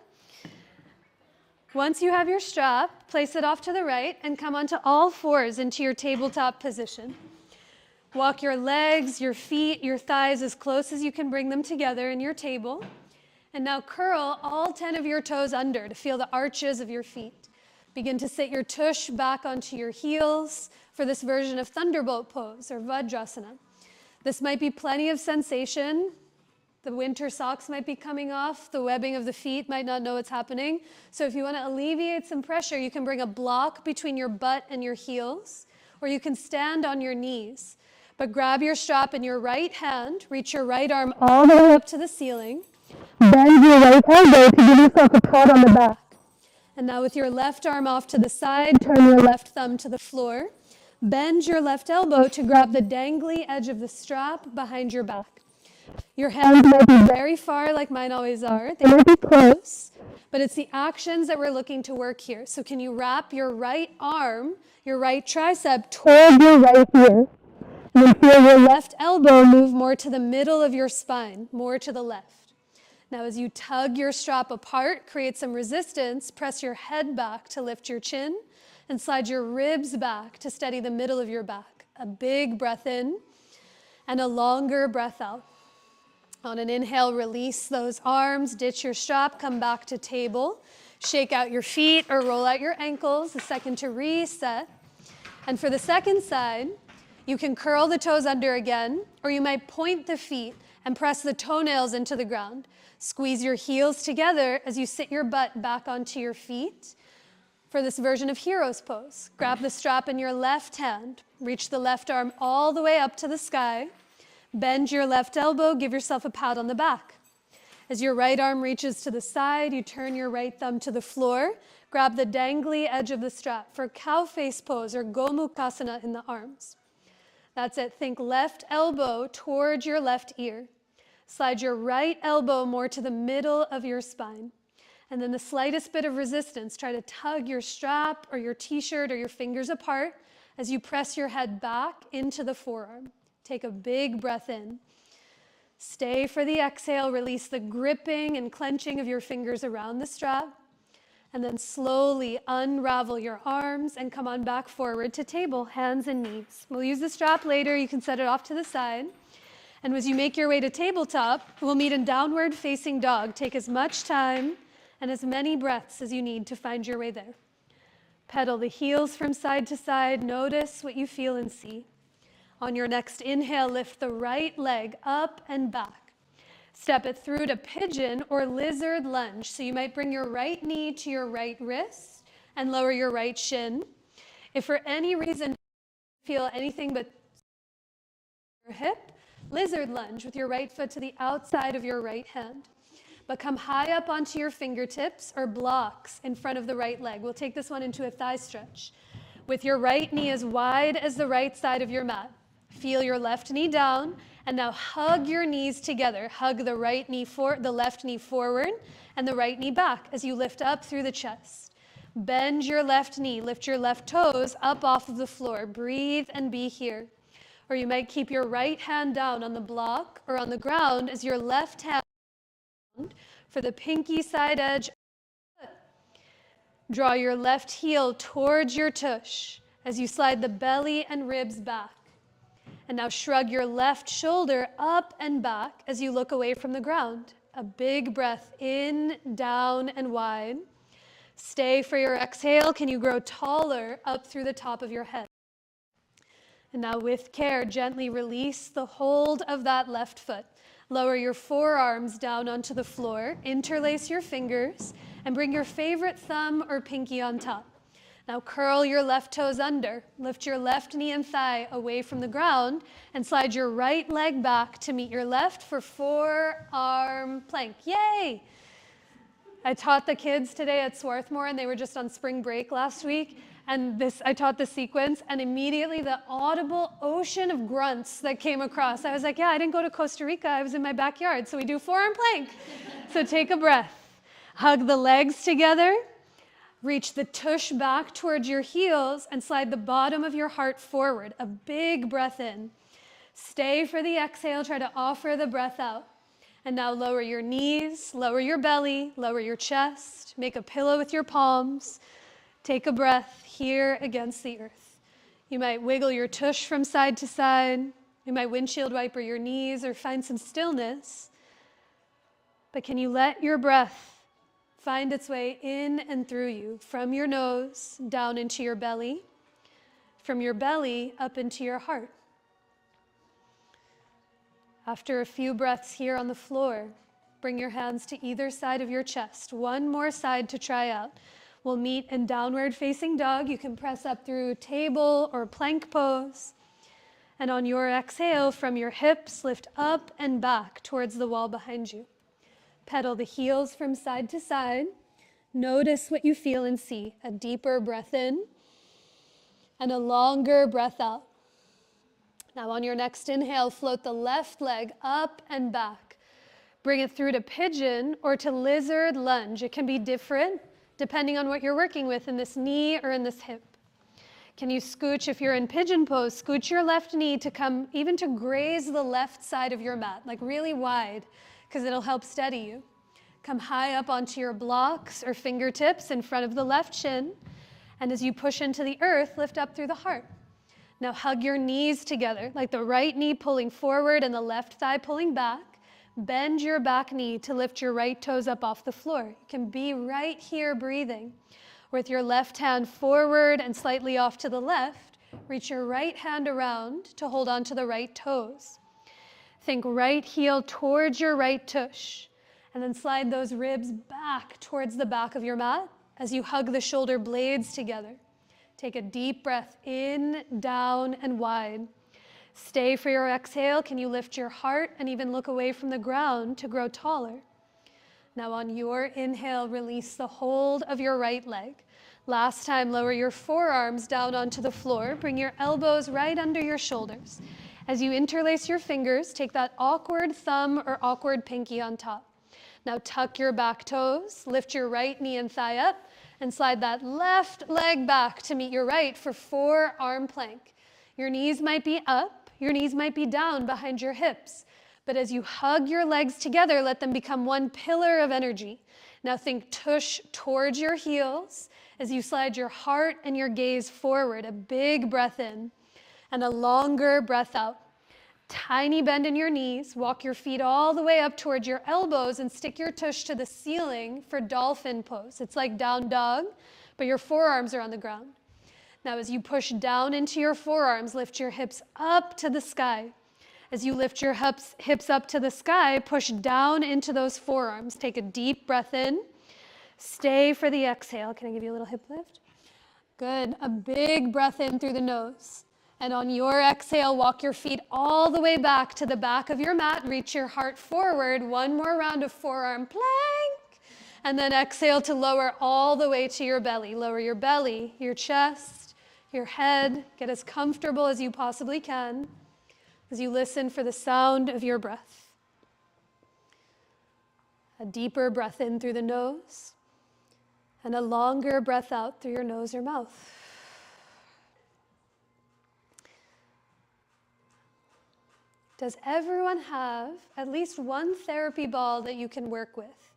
Once you have your strap, place it off to the right and come onto all fours into your tabletop position. Walk your legs, your feet, your thighs as close as you can bring them together in your table. And now curl all 10 of your toes under to feel the arches of your feet. Begin to sit your tush back onto your heels for this version of thunderbolt pose or Vajrasana. This might be plenty of sensation. The winter socks might be coming off. The webbing of the feet might not know what's happening. So if you want to alleviate some pressure, you can bring a block between your butt and your heels, or you can stand on your knees. But grab your strap in your right hand, reach your right arm all the way up to the ceiling, bend your right elbow to give yourself a pat on the back. And now with your left arm off to the side, turn your left thumb to the floor. Bend your left elbow to grab the dangly edge of the strap behind your back. Your hands might be very far, like mine always are. They might be close, but it's the actions that we're looking to work here. So can you wrap your right arm, your right tricep toward your right ear, and then feel your left elbow move more to the middle of your spine, more to the left. Now as you tug your strap apart, create some resistance, press your head back to lift your chin, and slide your ribs back to steady the middle of your back. A big breath in and a longer breath out. On an inhale, release those arms, ditch your strap, come back to table. Shake out your feet or roll out your ankles, a second to reset. And for the second side, you can curl the toes under again, or you might point the feet and press the toenails into the ground. Squeeze your heels together as you sit your butt back onto your feet. For this version of hero's pose, grab the strap in your left hand, reach the left arm all the way up to the sky, bend your left elbow, give yourself a pat on the back. As your right arm reaches to the side, you turn your right thumb to the floor, grab the dangly edge of the strap for cow face pose or Gomukhasana in the arms. That's it, think left elbow towards your left ear. Slide your right elbow more to the middle of your spine. And then the slightest bit of resistance, try to tug your strap or your t-shirt or your fingers apart as you press your head back into the forearm. Take a big breath in. Stay for the exhale, release the gripping and clenching of your fingers around the strap, and then slowly unravel your arms and come on back forward to table, hands and knees. We'll use the strap later, you can set it off to the side. And as you make your way to tabletop, we'll meet in downward facing dog. Take as much time and as many breaths as you need to find your way there. Pedal the heels from side to side. Notice what you feel and see. On your next inhale, lift the right leg up and back. Step it through to pigeon or lizard lunge. So you might bring your right knee to your right wrist and lower your right shin. If for any reason you feel anything but your hip, lizard lunge with your right foot to the outside of your right hand. But come high up onto your fingertips or blocks in front of the right leg. We'll take this one into a thigh stretch. With your right knee as wide as the right side of your mat. Feel your left knee down And now hug your knees together. Hug the the left knee forward and the right knee back as you lift up through the chest. Bend your left knee, lift your left toes up off of the floor. Breathe and be here. Or you might keep your right hand down on the block or on the ground as your left hand for the pinky side edge. Draw your left heel towards your tush as you slide the belly and ribs back. And now shrug your left shoulder up and back as you look away from the ground. A big breath in, down, and wide. Stay for your exhale. Can you grow taller up through the top of your head? And now with care, gently release the hold of that left foot. Lower your forearms down onto the floor. Interlace your fingers and bring your favorite thumb or pinky on top. Now curl your left toes under. Lift your left knee and thigh away from the ground and slide your right leg back to meet your left for forearm plank. Yay! I taught the kids today at Swarthmore, and they were just on spring break last week. And I taught the sequence, and immediately the audible ocean of grunts that came across. I was like, yeah, I didn't go to Costa Rica. I was in my backyard. So we do forearm plank. So take a breath. Hug the legs together. Reach the tush back towards your heels and slide the bottom of your heart forward. A big breath in. Stay for the exhale. Try to offer the breath out. And now lower your knees, lower your belly, lower your chest. Make a pillow with your palms. Take a breath here against the earth. You might wiggle your tush from side to side. You might windshield wiper your knees or find some stillness. But can you let your breath find its way in and through you, from your nose down into your belly, from your belly up into your heart? After a few breaths here on the floor, bring your hands to either side of your chest. One more side to try out. We'll meet in downward facing dog. You can press up through table or plank pose. And on your exhale, from your hips, lift up and back towards the wall behind you. Pedal the heels from side to side. Notice what you feel and see. A deeper breath in and a longer breath out. Now on your next inhale, float the left leg up and back. Bring it through to pigeon or to lizard lunge. It can be different depending on what you're working with in this knee or in this hip. Can you scooch, if you're in pigeon pose, scooch your left knee to come even to graze the left side of your mat, like really wide, because it'll help steady you. Come high up onto your blocks or fingertips in front of the left shin. And as you push into the earth, lift up through the heart. Now hug your knees together, like the right knee pulling forward and the left thigh pulling back. Bend your back knee to lift your right toes up off the floor. You can be right here breathing. With your left hand forward and slightly off to the left, reach your right hand around to hold on to the right toes. Think right heel towards your right tush, and then slide those ribs back towards the back of your mat as you hug the shoulder blades together. Take a deep breath in, down, and wide. Stay for your exhale. Can you lift your heart and even look away from the ground to grow taller? Now on your inhale, release the hold of your right leg. Last time, lower your forearms down onto the floor. Bring your elbows right under your shoulders. As you interlace your fingers, take that awkward thumb or awkward pinky on top. Now tuck your back toes, lift your right knee and thigh up, and slide that left leg back to meet your right for forearm plank. Your knees might be up, your knees might be down behind your hips, but as you hug your legs together, let them become one pillar of energy. Now think tush towards your heels as you slide your heart and your gaze forward, a big breath in and a longer breath out. Tiny bend in your knees, walk your feet all the way up towards your elbows and stick your tush to the ceiling for dolphin pose. It's like down dog, but your forearms are on the ground. Now as you push down into your forearms, lift your hips up to the sky. As you lift your hips up to the sky, push down into those forearms. Take a deep breath in. Stay for the exhale. Can I give you a little hip lift? Good. A big breath in through the nose. And on your exhale, walk your feet all the way back to the back of your mat. Reach your heart forward. One more round of forearm plank. And then exhale to lower all the way to your belly. Lower your belly, your chest, your head. Get as comfortable as you possibly can. as you listen for the sound of your breath. A deeper breath in through the nose and a longer breath out through your nose or mouth. Does everyone have at least one therapy ball that you can work with?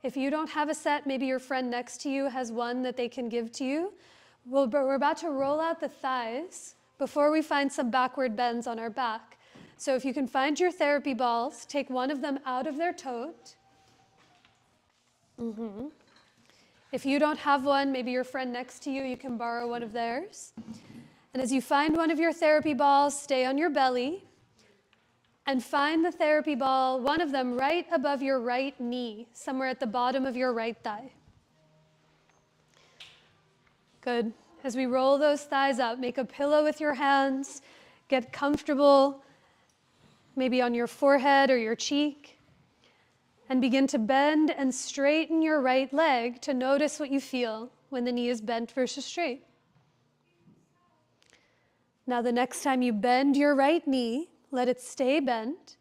If you don't have a set, maybe your friend next to you has one that they can give to you. We're about to roll out the thighs before we find some backward bends on our back. So if you can find your therapy balls, take one of them out of their tote. If you don't have one, maybe your friend next to you, you can borrow one of theirs. And as you find one of your therapy balls, stay on your belly and find the therapy ball, one of them right above your right knee, somewhere at the bottom of your right thigh. Good. As we roll those thighs up, make a pillow with your hands, get comfortable, maybe on your forehead or your cheek, and begin to bend and straighten your right leg to notice what you feel when the knee is bent versus straight. Now the next time you bend your right knee, let it stay bent,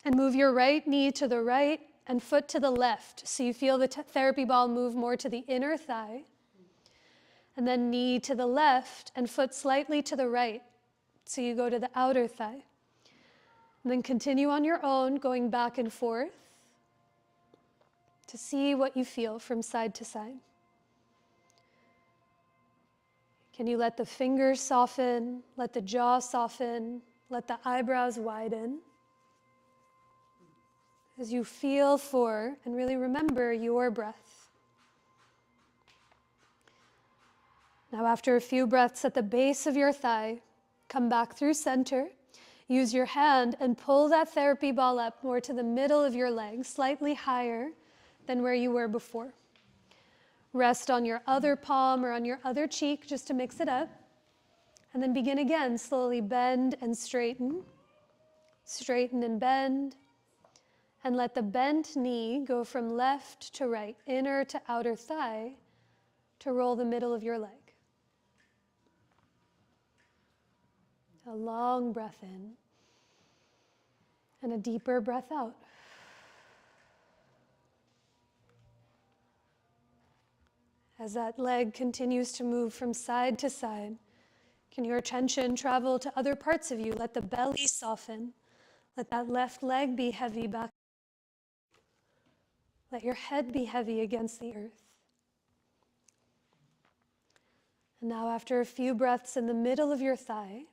and move your right knee to the right and foot to the left, so you feel the therapy ball move more to the inner thigh, and then knee to the left and foot slightly to the right, so you go to the outer thigh. And then continue on your own, going back and forth to see what you feel from side to side. Can you let the fingers soften, let the jaw soften, let the eyebrows widen as you feel for and really remember your breath. Now, after a few breaths at the base of your thigh, come back through center. Use your hand and pull that therapy ball up more to the middle of your leg, slightly higher than where you were before. Rest on your other palm or on your other cheek just to mix it up. And then begin again, slowly bend and straighten and bend. And let the bent knee go from left to right, inner to outer thigh, to roll the middle of your leg. A long breath in and a deeper breath out. As that leg continues to move from side to side, can your attention travel to other parts of you? Let the belly soften. Let that left leg be heavy back. Let your head be heavy against the earth. And now, after a few breaths in the middle of your thigh,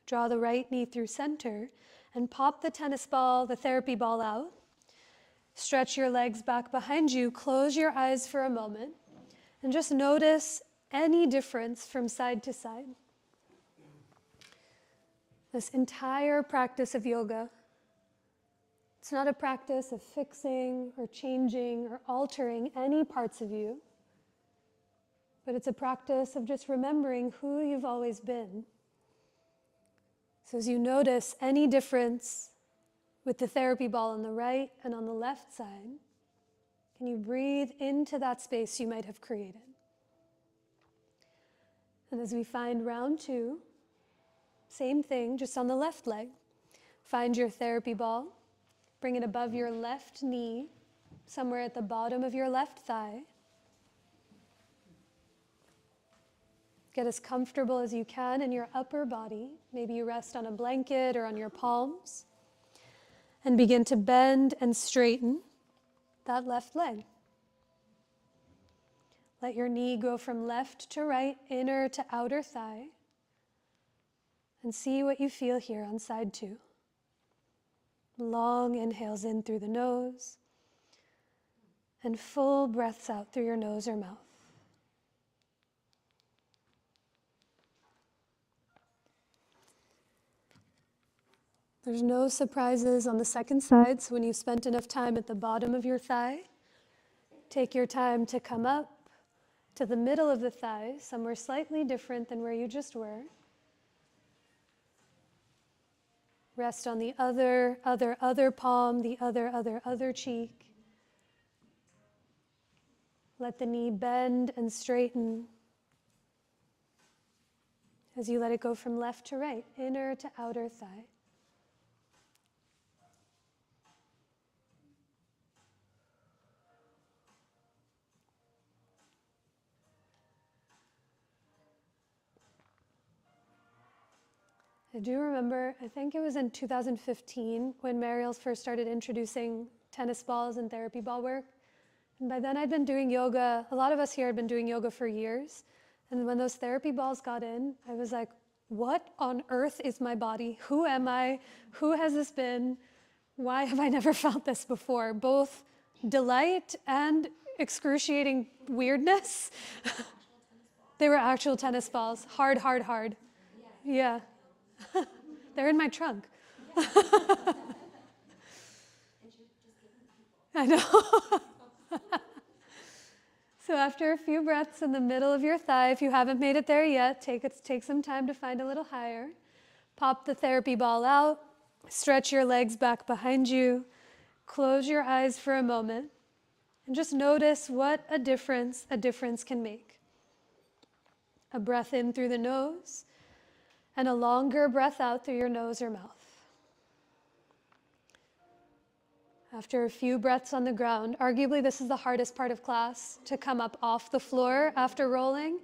draw the right knee through center and pop the tennis ball, the therapy ball out. Stretch your legs back behind you. Close your eyes for a moment and just notice any difference from side to side. This entire practice of yoga, it's not a practice of fixing or changing or altering any parts of you, but it's a practice of just remembering who you've always been. So as you notice any difference with the therapy ball on the right and on the left side, can you breathe into that space you might have created? And as we find round two, same thing, just on the left leg. Find your therapy ball, bring it above your left knee, somewhere at the bottom of your left thigh. Get as comfortable as you can in your upper body. Maybe you rest on a blanket or on your palms. And begin to bend and straighten that left leg. Let your knee go from left to right, inner to outer thigh. And see what you feel here on side two. Long inhales in through the nose and full breaths out through your nose or mouth. There's no surprises on the second side, so when you've spent enough time at the bottom of your thigh, take your time to come up to the middle of the thigh, somewhere slightly different than where you just were. Rest on the other palm, the other cheek. Let the knee bend and straighten as you let it go from left to right, inner to outer thigh. I do remember, I think it was in 2015 when Mariel's first started introducing tennis balls and therapy ball work. And by then I'd been doing yoga. A lot of us here had been doing yoga for years. And when those therapy balls got in, I was like, what on earth is my body? Who am I? Who has this been? Why have I never felt this before? Both delight and excruciating weirdness. They were actual tennis balls. Hard, hard, hard. Yeah. They're in my trunk. I know. So after a few breaths in the middle of your thigh, if you haven't made it there yet, take some time to find a little higher. Pop the therapy ball out. Stretch your legs back behind you. Close your eyes for a moment. And just notice what a difference can make. A breath in through the nose, and a longer breath out through your nose or mouth. After a few breaths on the ground, arguably this is the hardest part of class, to come up off the floor after rolling,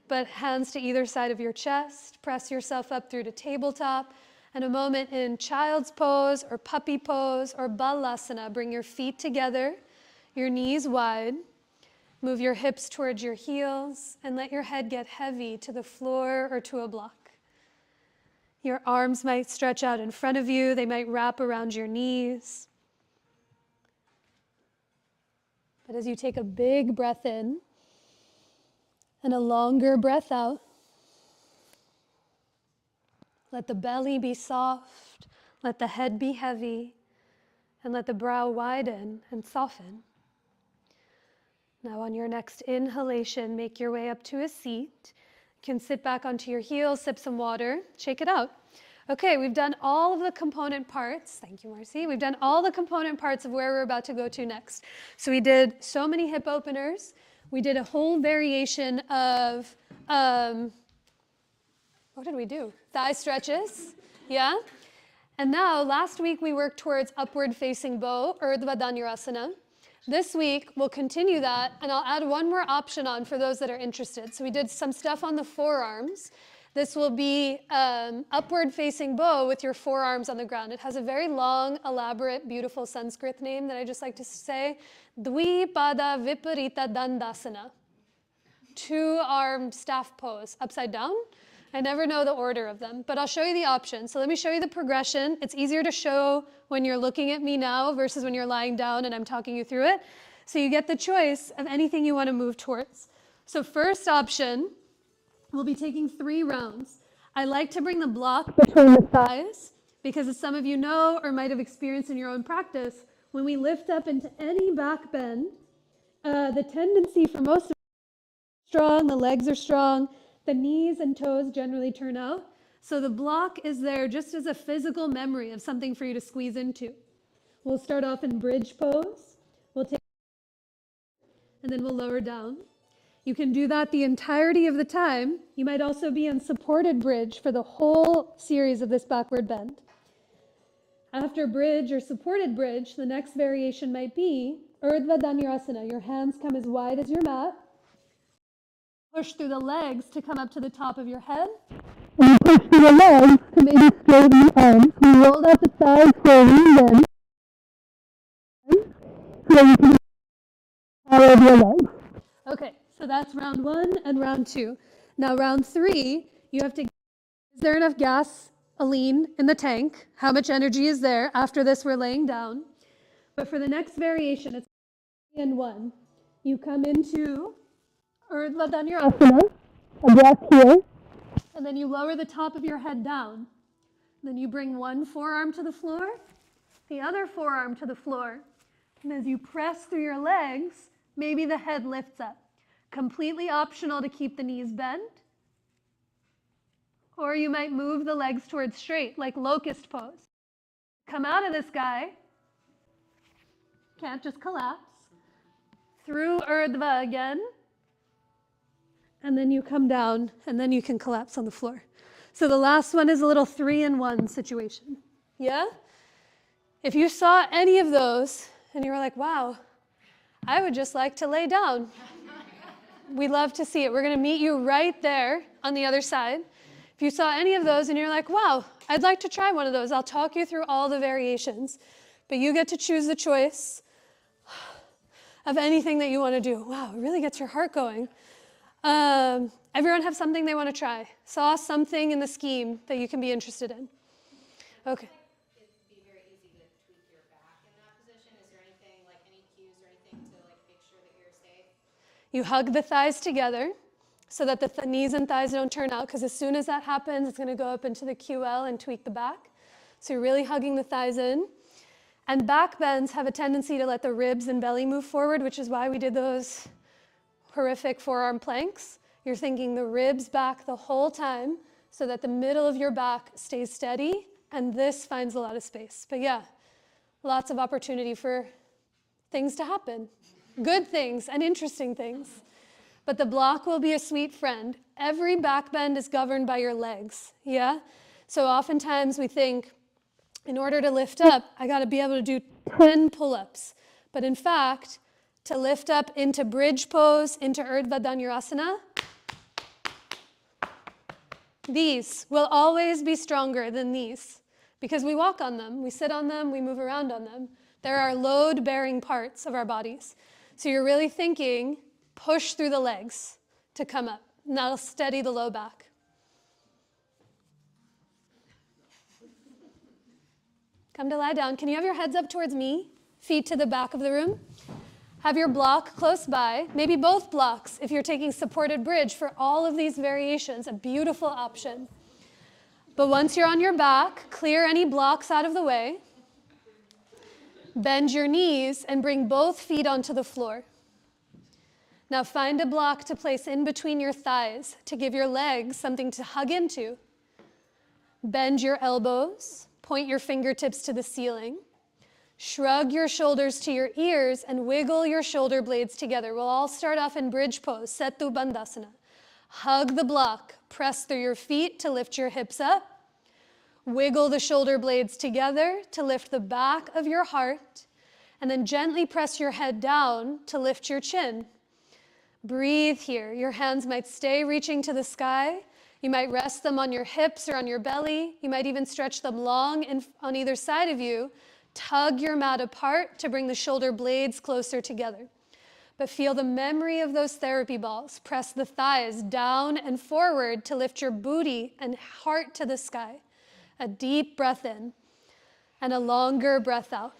but hands to either side of your chest, press yourself up through to tabletop, and a moment in child's pose or puppy pose or balasana. Bring your feet together, your knees wide, move your hips towards your heels, and let your head get heavy to the floor or to a block. Your arms might stretch out in front of you, they might wrap around your knees. But as you take a big breath in and a longer breath out, let the belly be soft, let the head be heavy, and let the brow widen and soften. Now on your next inhalation, make your way up to a seat. You can sit back onto your heels, sip some water, shake it out. Okay, we've done all of the component parts. Thank you, Marcy. We've done all the component parts of where we're about to go to next. So we did so many hip openers. We did a whole variation of, what did we do? Thigh stretches, yeah? And now, last week we worked towards upward facing bow, Urdhva Dhanurasana. This week we'll continue that, and I'll add one more option on for those that are interested. So we did some stuff on the forearms. This will be upward facing bow with your forearms on the ground. It has a very long, elaborate, beautiful Sanskrit name that I just like to say, Dvipada Viparita Dandasana. 2-arm staff pose, upside down. I never know the order of them, but I'll show you the options. So let me show you the progression. It's easier to show when you're looking at me now versus when you're lying down and I'm talking you through it. So you get the choice of anything you want to move towards. So first option, we'll be taking 3 rounds. I like to bring the block between the thighs because, as some of you know or might have experienced in your own practice, when we lift up into any back bend, the tendency for most of us is strong, the legs are strong, the knees and toes generally turn out. So the block is there just as a physical memory of something for you to squeeze into. We'll start off in bridge pose. We'll take, and then we'll lower down. You can do that the entirety of the time. You might also be in supported bridge for the whole series of this backward bend. After bridge or supported bridge, the next variation might be Urdhva Dhanurasana. Your hands come as wide as your mat. Push through the legs to come up to the top of your head. And you push through the legs to maybe straighten the arms. We rolled out the thighs slowly then. So you can power of your legs. Okay, so that's round 1 and round 2. Now round 3, you have to, is there enough gasoline in the tank? How much energy is there? After this, we're laying down. But for the next variation, it's 3 and 1. You come into Urdhva Dhanurasana, a breath here, and then you lower the top of your head down. Then you bring one forearm to the floor, the other forearm to the floor, and as you press through your legs, maybe the head lifts up. Completely optional to keep the knees bent, or you might move the legs towards straight, like locust pose. Come out of this guy, can't just collapse, through Urdhva again, and then you come down, and then you can collapse on the floor. So the last one is a little 3-in-1 situation. Yeah? If you saw any of those, and you were like, wow, I would just like to lay down. We'd love to see it. We're going to meet you right there on the other side. If you saw any of those and you're like, wow, I'd like to try one of those, I'll talk you through all the variations. But you get to choose the choice of anything that you want to do. Wow, it really gets your heart going. Everyone have something they want to try. Saw something in the scheme that you can be interested in. Okay. It'd be very easy to tweak your back in that position. Is there anything, like any cues or anything to like make sure that you're safe? You hug the thighs together so that the knees and thighs don't turn out, because as soon as that happens, it's going to go up into the QL and tweak the back. So you're really hugging the thighs in. And back bends have a tendency to let the ribs and belly move forward, which is why we did those horrific forearm planks. You're thinking the ribs back the whole time so that the middle of your back stays steady, and this finds a lot of space. But yeah, lots of opportunity for things to happen. Good things and interesting things. But the block will be a sweet friend. Every back bend is governed by your legs, yeah? So oftentimes we think, in order to lift up, I gotta be able to do 10 pull-ups. But in fact, to lift up into bridge pose, into Urdhva Dhanurasana, these will always be stronger than these because we walk on them, we sit on them, we move around on them. They're our load-bearing parts of our bodies. So you're really thinking, push through the legs to come up, and that'll steady the low back. Come to lie down. Can you have your heads up towards me? Feet to the back of the room. Have your block close by, maybe both blocks if you're taking supported bridge for all of these variations, a beautiful option. But once you're on your back, clear any blocks out of the way. Bend your knees and bring both feet onto the floor. Now find a block to place in between your thighs to give your legs something to hug into. Bend your elbows, point your fingertips to the ceiling. Shrug your shoulders to your ears and wiggle your shoulder blades together. We'll all start off in bridge pose, Setu Bandhasana. Hug the block, press through your feet to lift your hips up. Wiggle the shoulder blades together to lift the back of your heart, and then gently press your head down to lift your chin. Breathe here. Your hands might stay reaching to the sky. You might rest them on your hips or on your belly. You might even stretch them long on either side of you. Tug your mat apart to bring the shoulder blades closer together. But feel the memory of those therapy balls. Press the thighs down and forward to lift your booty and heart to the sky. A deep breath in and a longer breath out.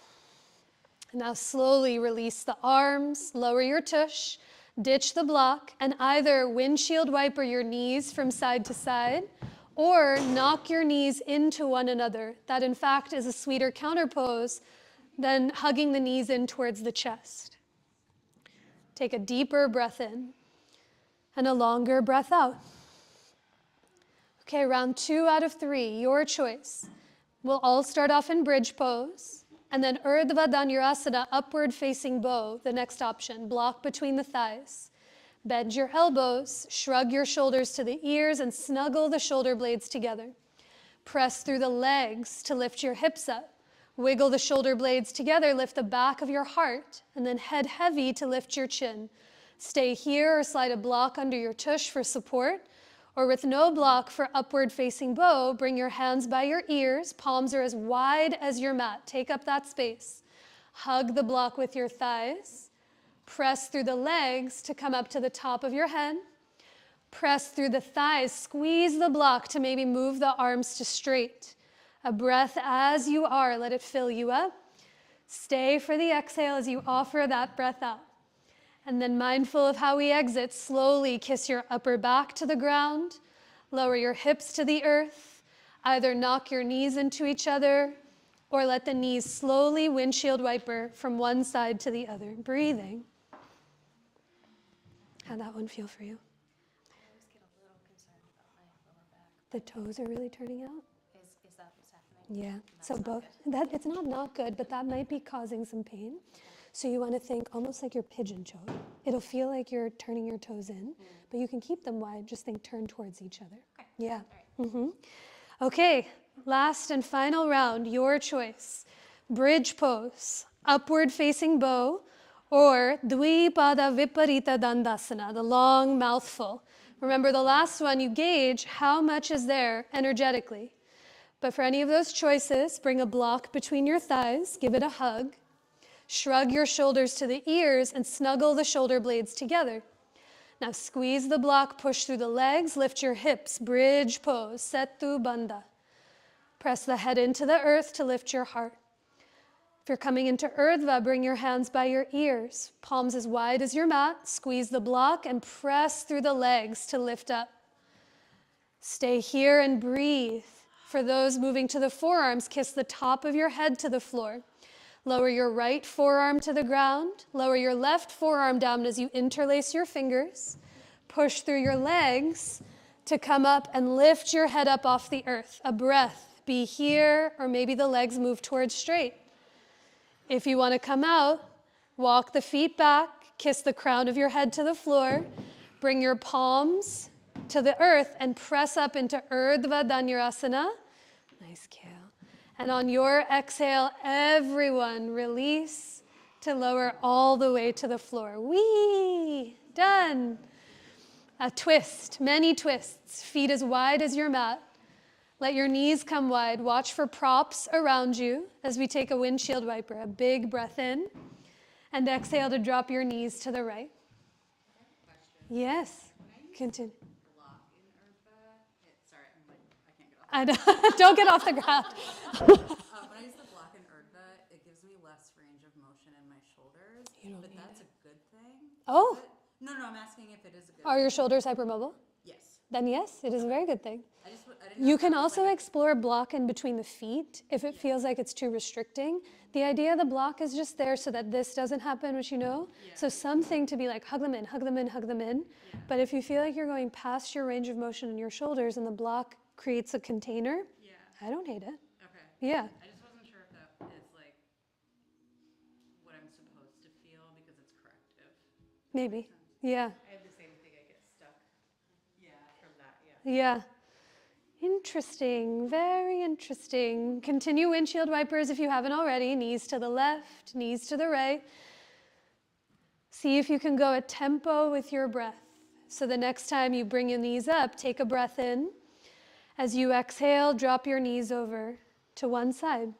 Now slowly release the arms, lower your tush, ditch the block, and either windshield wiper your knees from side to side or knock your knees into one another. That, in fact, is a sweeter counter pose than hugging the knees in towards the chest. Take a deeper breath in and a longer breath out. Okay, round 2 out of 3, your choice. We'll all start off in bridge pose, and then Urdhva Dhanurasana, upward facing bow, the next option, block between the thighs. Bend your elbows, shrug your shoulders to the ears, and snuggle the shoulder blades together. Press through the legs to lift your hips up. Wiggle the shoulder blades together, lift the back of your heart, and then head heavy to lift your chin. Stay here or slide a block under your tush for support, or with no block for upward facing bow, bring your hands by your ears, palms are as wide as your mat. Take up that space. Hug the block with your thighs. Press through the legs to come up to the top of your head. Press through the thighs, squeeze the block to maybe move the arms to straight. A breath as you are, let it fill you up. Stay for the exhale as you offer that breath out. And then mindful of how we exit, slowly kiss your upper back to the ground, lower your hips to the earth, either knock your knees into each other or let the knees slowly windshield wiper from one side to the other. Breathing. How'd that one feel for you? I always get a little concerned about my lower back. The toes are really turning out? Is that what's happening? Yeah. That's So not both, good. that it's not good, but that might be causing some pain. So you want to think almost like you're pigeon-toed. It'll feel like you're turning your toes in, but you can keep them wide. Just think turn towards each other. Okay. Yeah. All right. Okay, last and final round, your choice. Bridge pose, upward facing bow, or Dvipada Viparita Dandasana, the long mouthful. Remember the last one, you gauge how much is there energetically. But for any of those choices, bring a block between your thighs, give it a hug, shrug your shoulders to the ears, and snuggle the shoulder blades together. Now squeeze the block, push through the legs, lift your hips, bridge pose, Setu Bandha. Press the head into the earth to lift your heart. If you're coming into Urdhva, bring your hands by your ears, palms as wide as your mat, squeeze the block and press through the legs to lift up. Stay here and breathe. For those moving to the forearms, kiss the top of your head to the floor. Lower your right forearm to the ground. Lower your left forearm down as you interlace your fingers. Push through your legs to come up and lift your head up off the earth. A breath. Be here, or maybe the legs move towards straight. If you want to come out, walk the feet back, kiss the crown of your head to the floor, bring your palms to the earth and press up into Urdhva Dhanurasana. Nice, Kale. And on your exhale, everyone release to lower all the way to the floor. Whee! Done. A twist, many twists, feet as wide as your mat. Let your knees come wide. Watch for props around you as we take a windshield wiper. A big breath in. And exhale to drop your knees to the right. Yes. Continue. Block in Urdhva. Sorry, I can't get off. I know. Don't get off the ground. When I use the block in Urdhva, it gives me less range of motion in my shoulders. But that's a good thing. Oh. No, I'm asking if it is a good Are thing. your shoulders hypermobile? Yes. Then yes, it is a very good thing. I didn't You know can if that was also like explore block in between the feet if it feels like it's too restricting. The idea of the block is just there so that this doesn't happen, which you know. Yeah. So something to be like, hug them in, hug them in, hug them in. Yeah. But if you feel like you're going past your range of motion in your shoulders and the block creates a container, Yeah. I don't hate it. Okay. Yeah. I just wasn't sure if that is like what I'm supposed to feel because it's corrective. Maybe. Yeah. I have the same thing. I get stuck Yeah. from that. Yeah. Yeah. Interesting, very interesting. Continue windshield wipers if you haven't already. Knees to the left, knees to the right. See if you can go at tempo with your breath. So the next time you bring your knees up, take a breath in. As you exhale, drop your knees over to one side.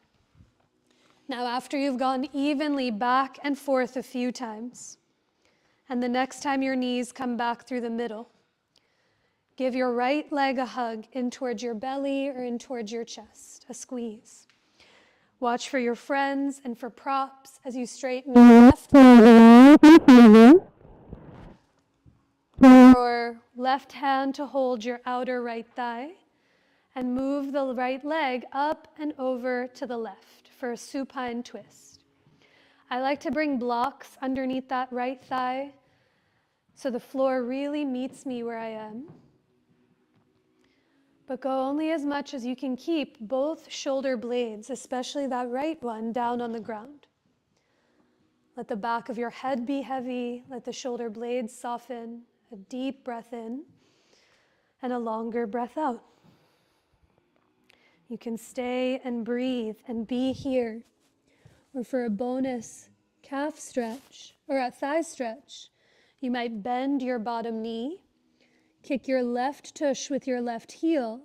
Now after you've gone evenly back and forth a few times, and the next time your knees come back through the middle, give your right leg a hug in towards your belly or in towards your chest, a squeeze. Watch for your friends and for props as you straighten your left leg. Your left hand to hold your outer right thigh and move the right leg up and over to the left for a supine twist. I like to bring blocks underneath that right thigh so the floor really meets me where I am. But go only as much as you can keep both shoulder blades, especially that right one, down on the ground. Let the back of your head be heavy. Let the shoulder blades soften. A deep breath in and a longer breath out. You can stay and breathe and be here. Or for a bonus calf stretch or a thigh stretch, you might bend your bottom knee. Kick your left tush with your left heel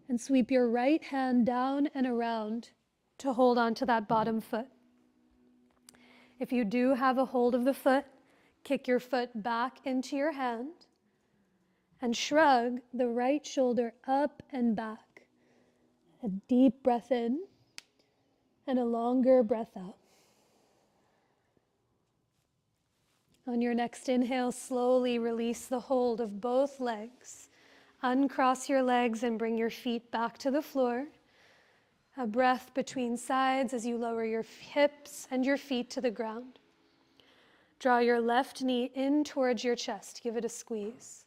and sweep your right hand down and around to hold on to that bottom foot. If you do have a hold of the foot, kick your foot back into your hand and shrug the right shoulder up and back. A deep breath in and a longer breath out. On your next inhale, slowly release the hold of both legs. Uncross your legs and bring your feet back to the floor. A breath between sides as you lower your hips and your feet to the ground. Draw your left knee in towards your chest. Give it a squeeze.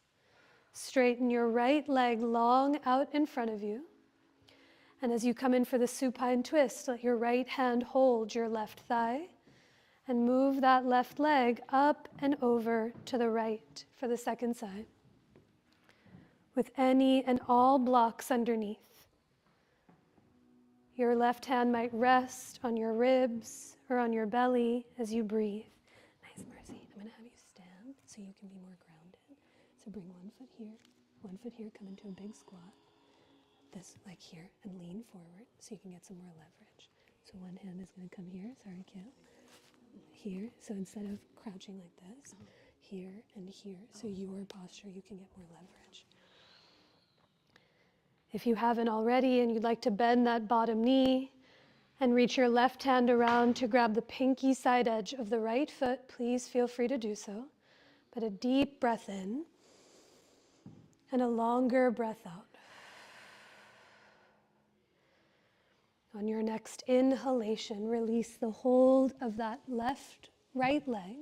Straighten your right leg long out in front of you. And as you come in for the supine twist, let your right hand hold your left thigh and move that left leg up and over to the right for the second side, with any and all blocks underneath. Your left hand might rest on your ribs or on your belly as you breathe. Nice, Mercy. I'm going to have you stand so you can be more grounded. So So bring 1 foot here, 1 foot here, come into a big squat. This, like here, and lean forward so you can get some more leverage. So one hand is going to come here, sorry, Kale. Here, so instead of crouching like this, here and here, so your posture, you can get more leverage. If you haven't already and you'd like to bend that bottom knee and reach your left hand around to grab the pinky side edge of the right foot, please feel free to do so. But a deep breath in and a longer breath out. On your next inhalation, release the hold of that right leg.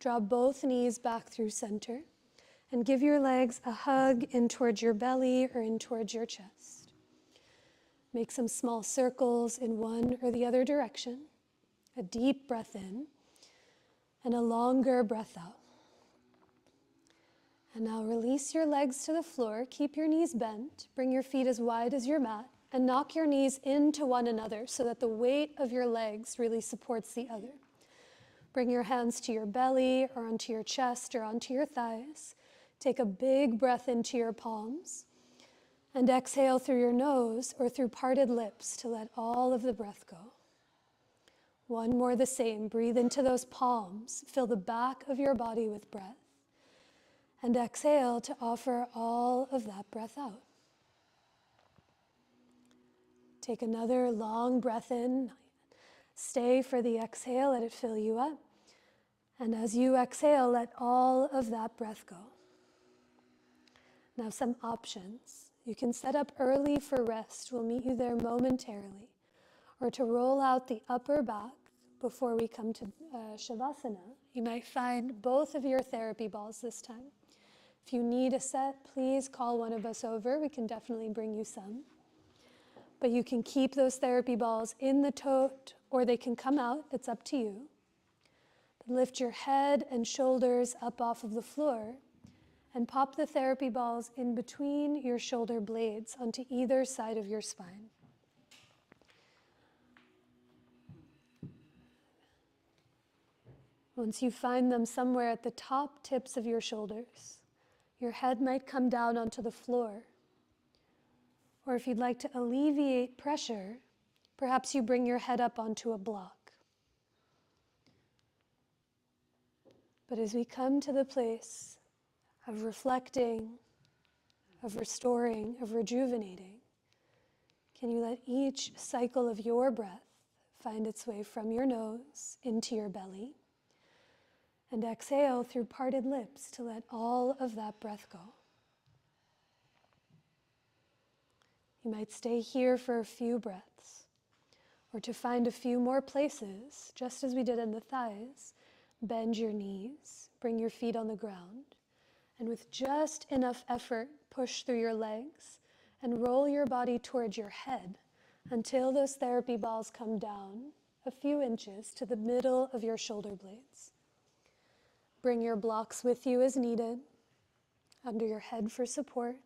Draw both knees back through center and give your legs a hug in towards your belly or in towards your chest. Make some small circles in one or the other direction. A deep breath in and a longer breath out. And now release your legs to the floor. Keep your knees bent. Bring your feet as wide as your mat and knock your knees into one another so that the weight of your legs really supports the other. Bring your hands to your belly or onto your chest or onto your thighs. Take a big breath into your palms and exhale through your nose or through parted lips to let all of the breath go. One more the same. Breathe into those palms. Fill the back of your body with breath. And exhale to offer all of that breath out. Take another long breath in. Stay for the exhale, let it fill you up. And as you exhale, let all of that breath go. Now some options. You can set up early for rest. We'll meet you there momentarily. Or to roll out the upper back before we come to Shavasana. You might find both of your therapy balls this time. If you need a set, please call one of us over. We can definitely bring you some. But you can keep those therapy balls in the tote or they can come out. It's up to you. But lift your head and shoulders up off of the floor and pop the therapy balls in between your shoulder blades onto either side of your spine. Once you find them somewhere at the top tips of your shoulders, your head might come down onto the floor. Or if you'd like to alleviate pressure, perhaps you bring your head up onto a block. But as we come to the place of reflecting, of restoring, of rejuvenating, can you let each cycle of your breath find its way from your nose into your belly and exhale through parted lips to let all of that breath go. You might stay here for a few breaths, or to find a few more places, just as we did in the thighs, bend your knees, bring your feet on the ground, and with just enough effort, push through your legs and roll your body towards your head until those therapy balls come down a few inches to the middle of your shoulder blades. Bring your blocks with you as needed, under your head for support.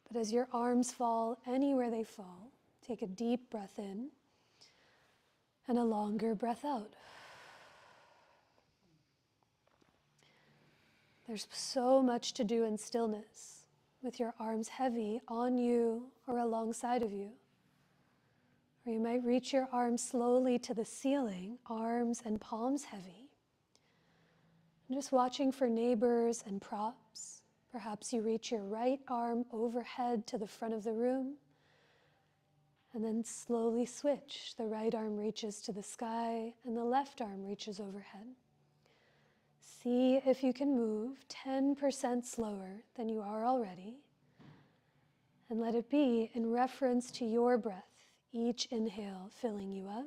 But as your arms fall anywhere they fall, take a deep breath in and a longer breath out. There's so much to do in stillness, with your arms heavy on you or alongside of you. Or you might reach your arms slowly to the ceiling, arms and palms heavy. And just watching for neighbors and props. Perhaps you reach your right arm overhead to the front of the room, and then slowly switch. The right arm reaches to the sky, and the left arm reaches overhead. See if you can move 10% slower than you are already, and let it be in reference to your breath, each inhale filling you up,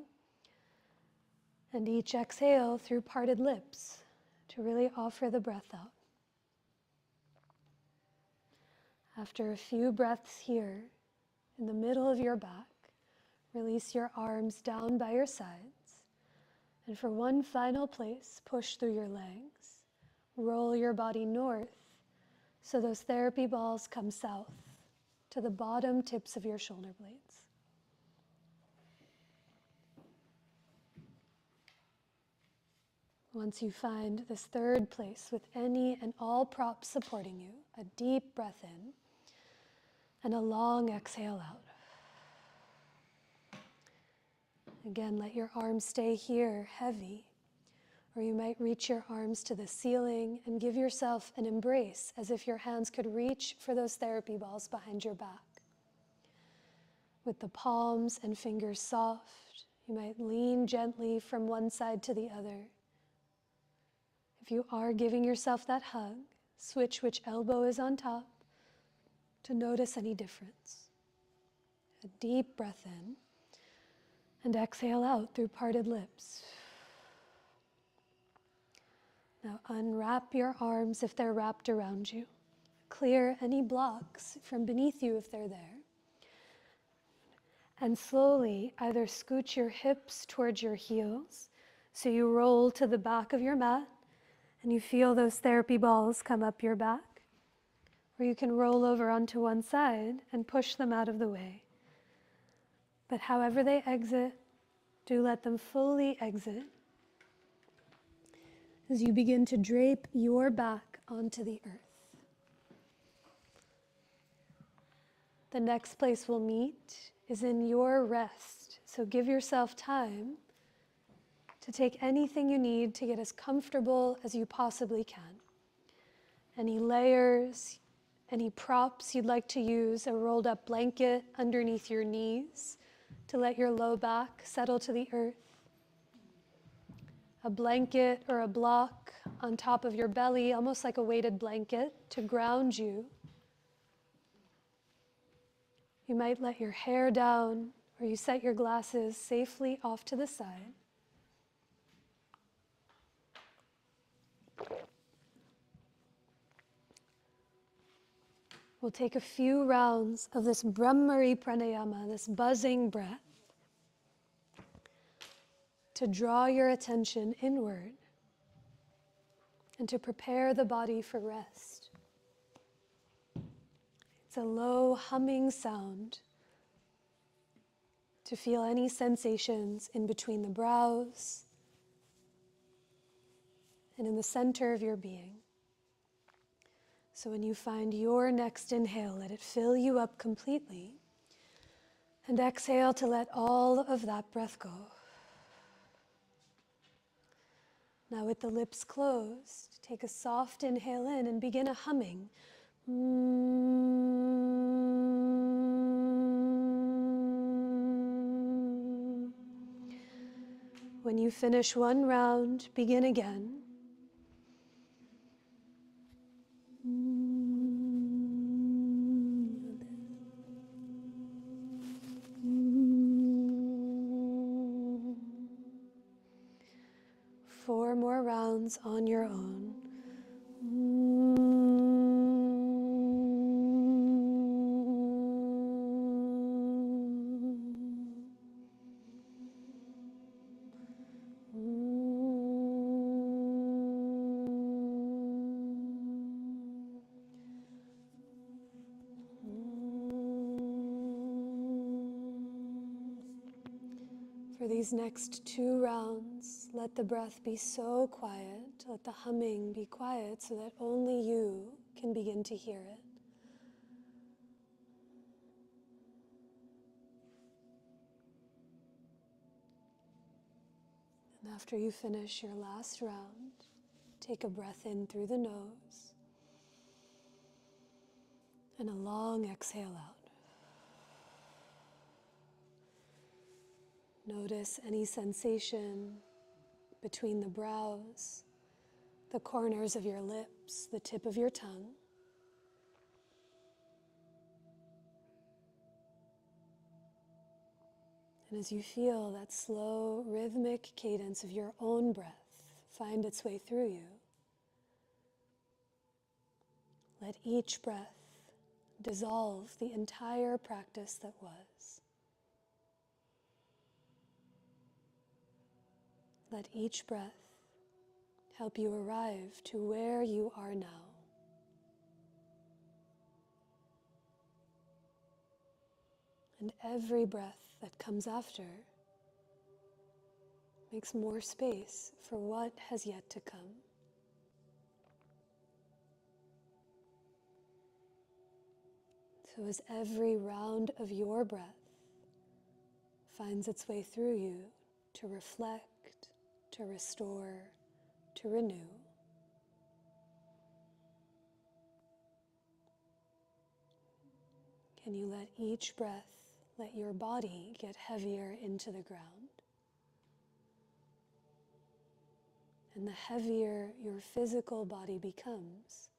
and each exhale through parted lips to really offer the breath out. After a few breaths here, in the middle of your back, release your arms down by your sides. And for one final place, push through your legs. Roll your body north so those therapy balls come south to the bottom tips of your shoulder blades. Once you find this third place with any and all props supporting you, a deep breath in and a long exhale out. Again, let your arms stay here, heavy, or you might reach your arms to the ceiling and give yourself an embrace as if your hands could reach for those therapy balls behind your back. With the palms and fingers soft, you might lean gently from one side to the other. If you are giving yourself that hug, switch which elbow is on top to notice any difference. A deep breath in and exhale out through parted lips. Now unwrap your arms if they're wrapped around you. Clear any blocks from beneath you if they're there. And slowly either scooch your hips towards your heels so you roll to the back of your mat and you feel those therapy balls come up your back. Or you can roll over onto one side and push them out of the way. But however they exit, do let them fully exit as you begin to drape your back onto the earth. The next place we'll meet is in your rest. So give yourself time to take anything you need to get as comfortable as you possibly can. Any layers, any props you'd like to use, a rolled up blanket underneath your knees to let your low back settle to the earth. A blanket or a block on top of your belly, almost like a weighted blanket to ground you. You might let your hair down or you set your glasses safely off to the side. We'll take a few rounds of this Brahmari Pranayama, this buzzing breath, to draw your attention inward and to prepare the body for rest. It's a low humming sound to feel any sensations in between the brows and in the center of your being. So when you find your next inhale, let it fill you up completely, and exhale to let all of that breath go. Now with the lips closed, take a soft inhale in and begin a humming. When you finish one round, begin again. Four more rounds on your own. For these next 2 rounds, let the breath be so quiet, let the humming be quiet so that only you can begin to hear it. And after you finish your last round, take a breath in through the nose and a long exhale out. Notice any sensation between the brows, the corners of your lips, the tip of your tongue. And as you feel that slow, rhythmic cadence of your own breath find its way through you, let each breath dissolve the entire practice that was. Let each breath help you arrive to where you are now. And every breath that comes after makes more space for what has yet to come. So as every round of your breath finds its way through you to reflect, to restore, to renew, can you let each breath let your body get heavier into the ground? And the heavier your physical body becomes,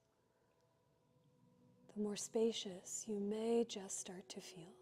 the more spacious you may just start to feel.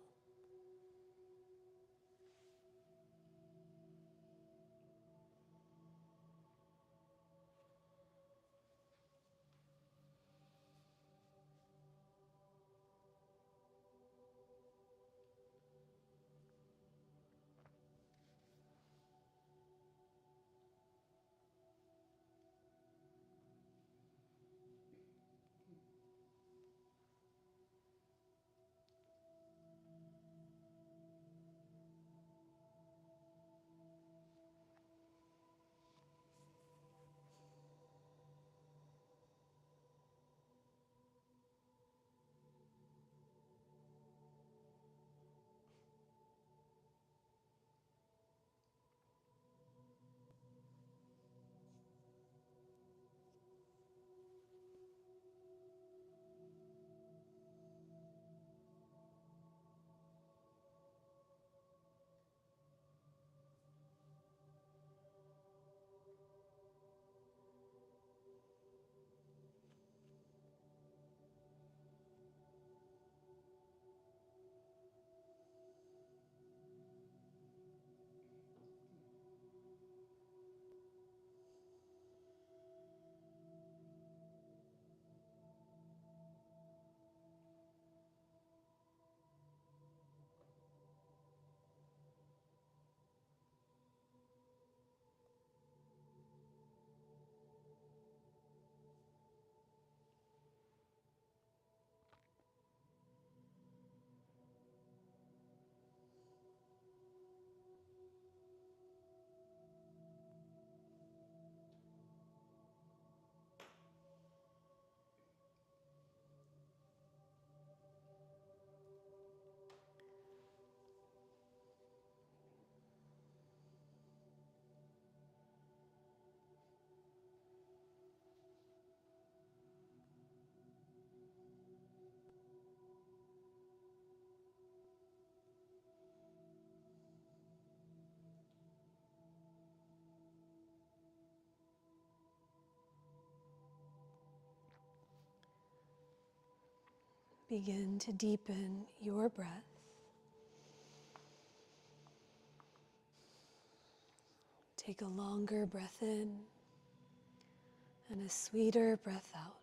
Begin to deepen your breath. Take a longer breath in and a sweeter breath out.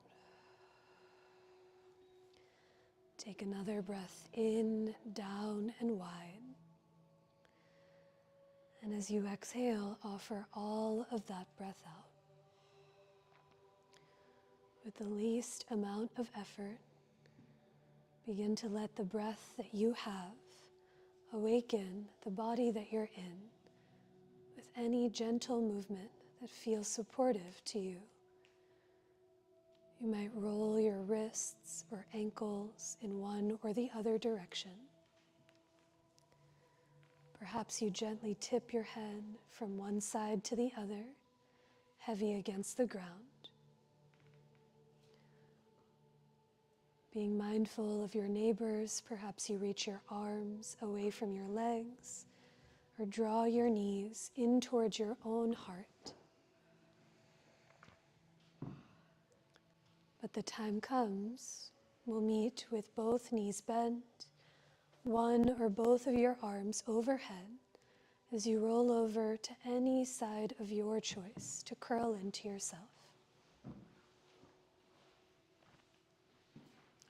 Take another breath in, down, and wide. And as you exhale, offer all of that breath out with the least amount of effort. Begin to let the breath that you have awaken the body that you're in with any gentle movement that feels supportive to you. You might roll your wrists or ankles in one or the other direction. Perhaps you gently tip your head from one side to the other, heavy against the ground. Being mindful of your neighbors, perhaps you reach your arms away from your legs or draw your knees in towards your own heart. But the time comes, we'll meet with both knees bent, one or both of your arms overhead as you roll over to any side of your choice to curl into yourself.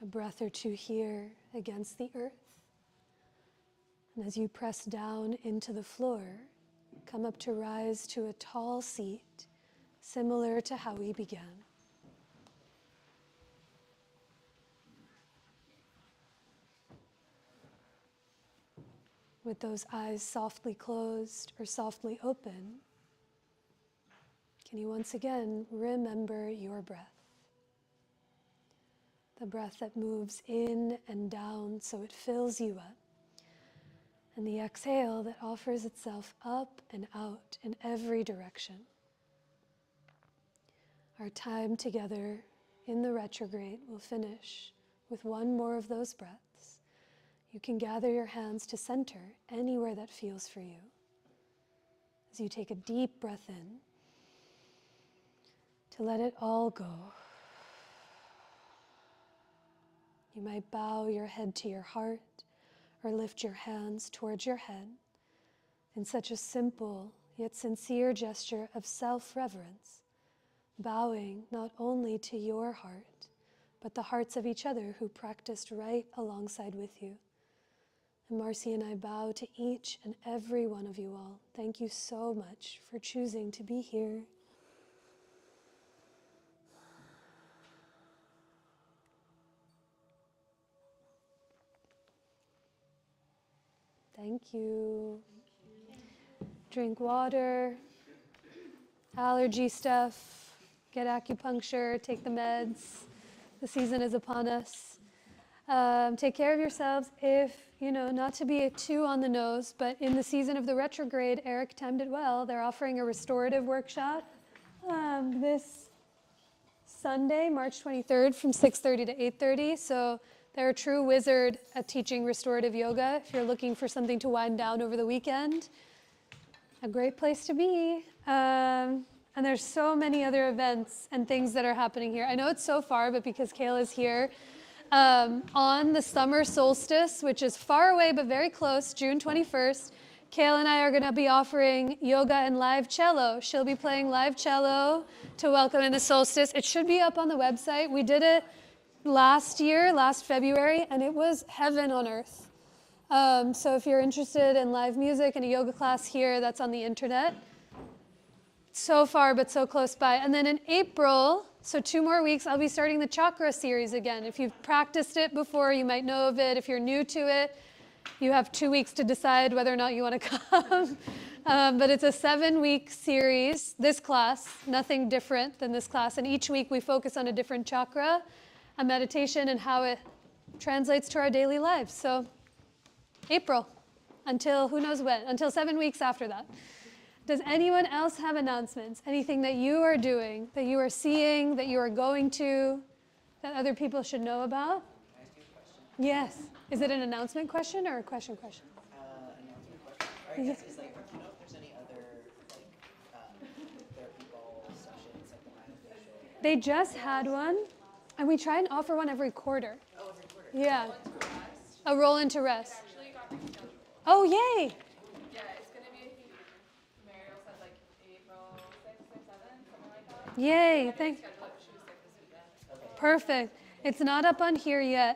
A breath or two here against the earth. And as you press down into the floor, come up to rise to a tall seat, similar to how we began. With those eyes softly closed or softly open, Can you once again remember your breath? The breath that moves in and down so it fills you up. And the exhale that offers itself up and out in every direction. Our time together in the retrograde will finish with one more of those breaths. You can gather your hands to center anywhere that feels for you. As you take a deep breath in, to let it all go. You might bow your head to your heart or lift your hands towards your head in such a simple yet sincere gesture of self-reverence, bowing not only to your heart, but the hearts of each other who practiced right alongside with you. And Marcy and I bow to each and every one of you all. Thank you so much for choosing to be here. Thank you. Drink water, allergy stuff, get acupuncture, take the meds. The season is upon us. Take care of yourselves. If, not to be too on the nose, but in the season of the retrograde, Eric timed it well. They're offering a restorative workshop this Sunday, March 23rd from 6:30 to 8:30. So they're a true wizard at teaching restorative yoga. If you're looking for something to wind down over the weekend, a great place to be. And there's so many other events and things that are happening here. I know it's so far, but because Kayla's here, on the summer solstice, which is far away but very close, June 21st, Kayla and I are going to be offering yoga and live cello. She'll be playing live cello to welcome in the solstice. It should be up on the website. We did it last February, and it was heaven on earth. So if you're interested in live music and a yoga class here, that's on the internet. So far, but so close by. And then in April, so 2 more weeks, I'll be starting the chakra series again. If you've practiced it before, you might know of it. If you're new to it, you have 2 weeks to decide whether or not you want to come. But it's a 7-week series, this class, nothing different than this class. And each week we focus on a different chakra, a meditation, and how it translates to our daily lives. So April, until who knows when, until 7 weeks after that. Does anyone else have announcements? Anything that you are doing, that you are seeing, that you are going to, that other people should know about? Can I ask you a question? Yes. Is it an announcement question or a question? Announcement question. Or I guess is like, do you know if there's any other therapy ball sessions, like the myofascial? They just had one, and we try and offer one every quarter. Oh, every quarter. Yeah. Roll into rest. A roll into rest. Actually got rescheduled. Oh, yay. Yeah, it's gonna be, I think, Mariel said like April 6th or 7th, something like that. Yay. I Thank. rescheduled it, she was sick this weekend. Perfect. It's not up on here yet.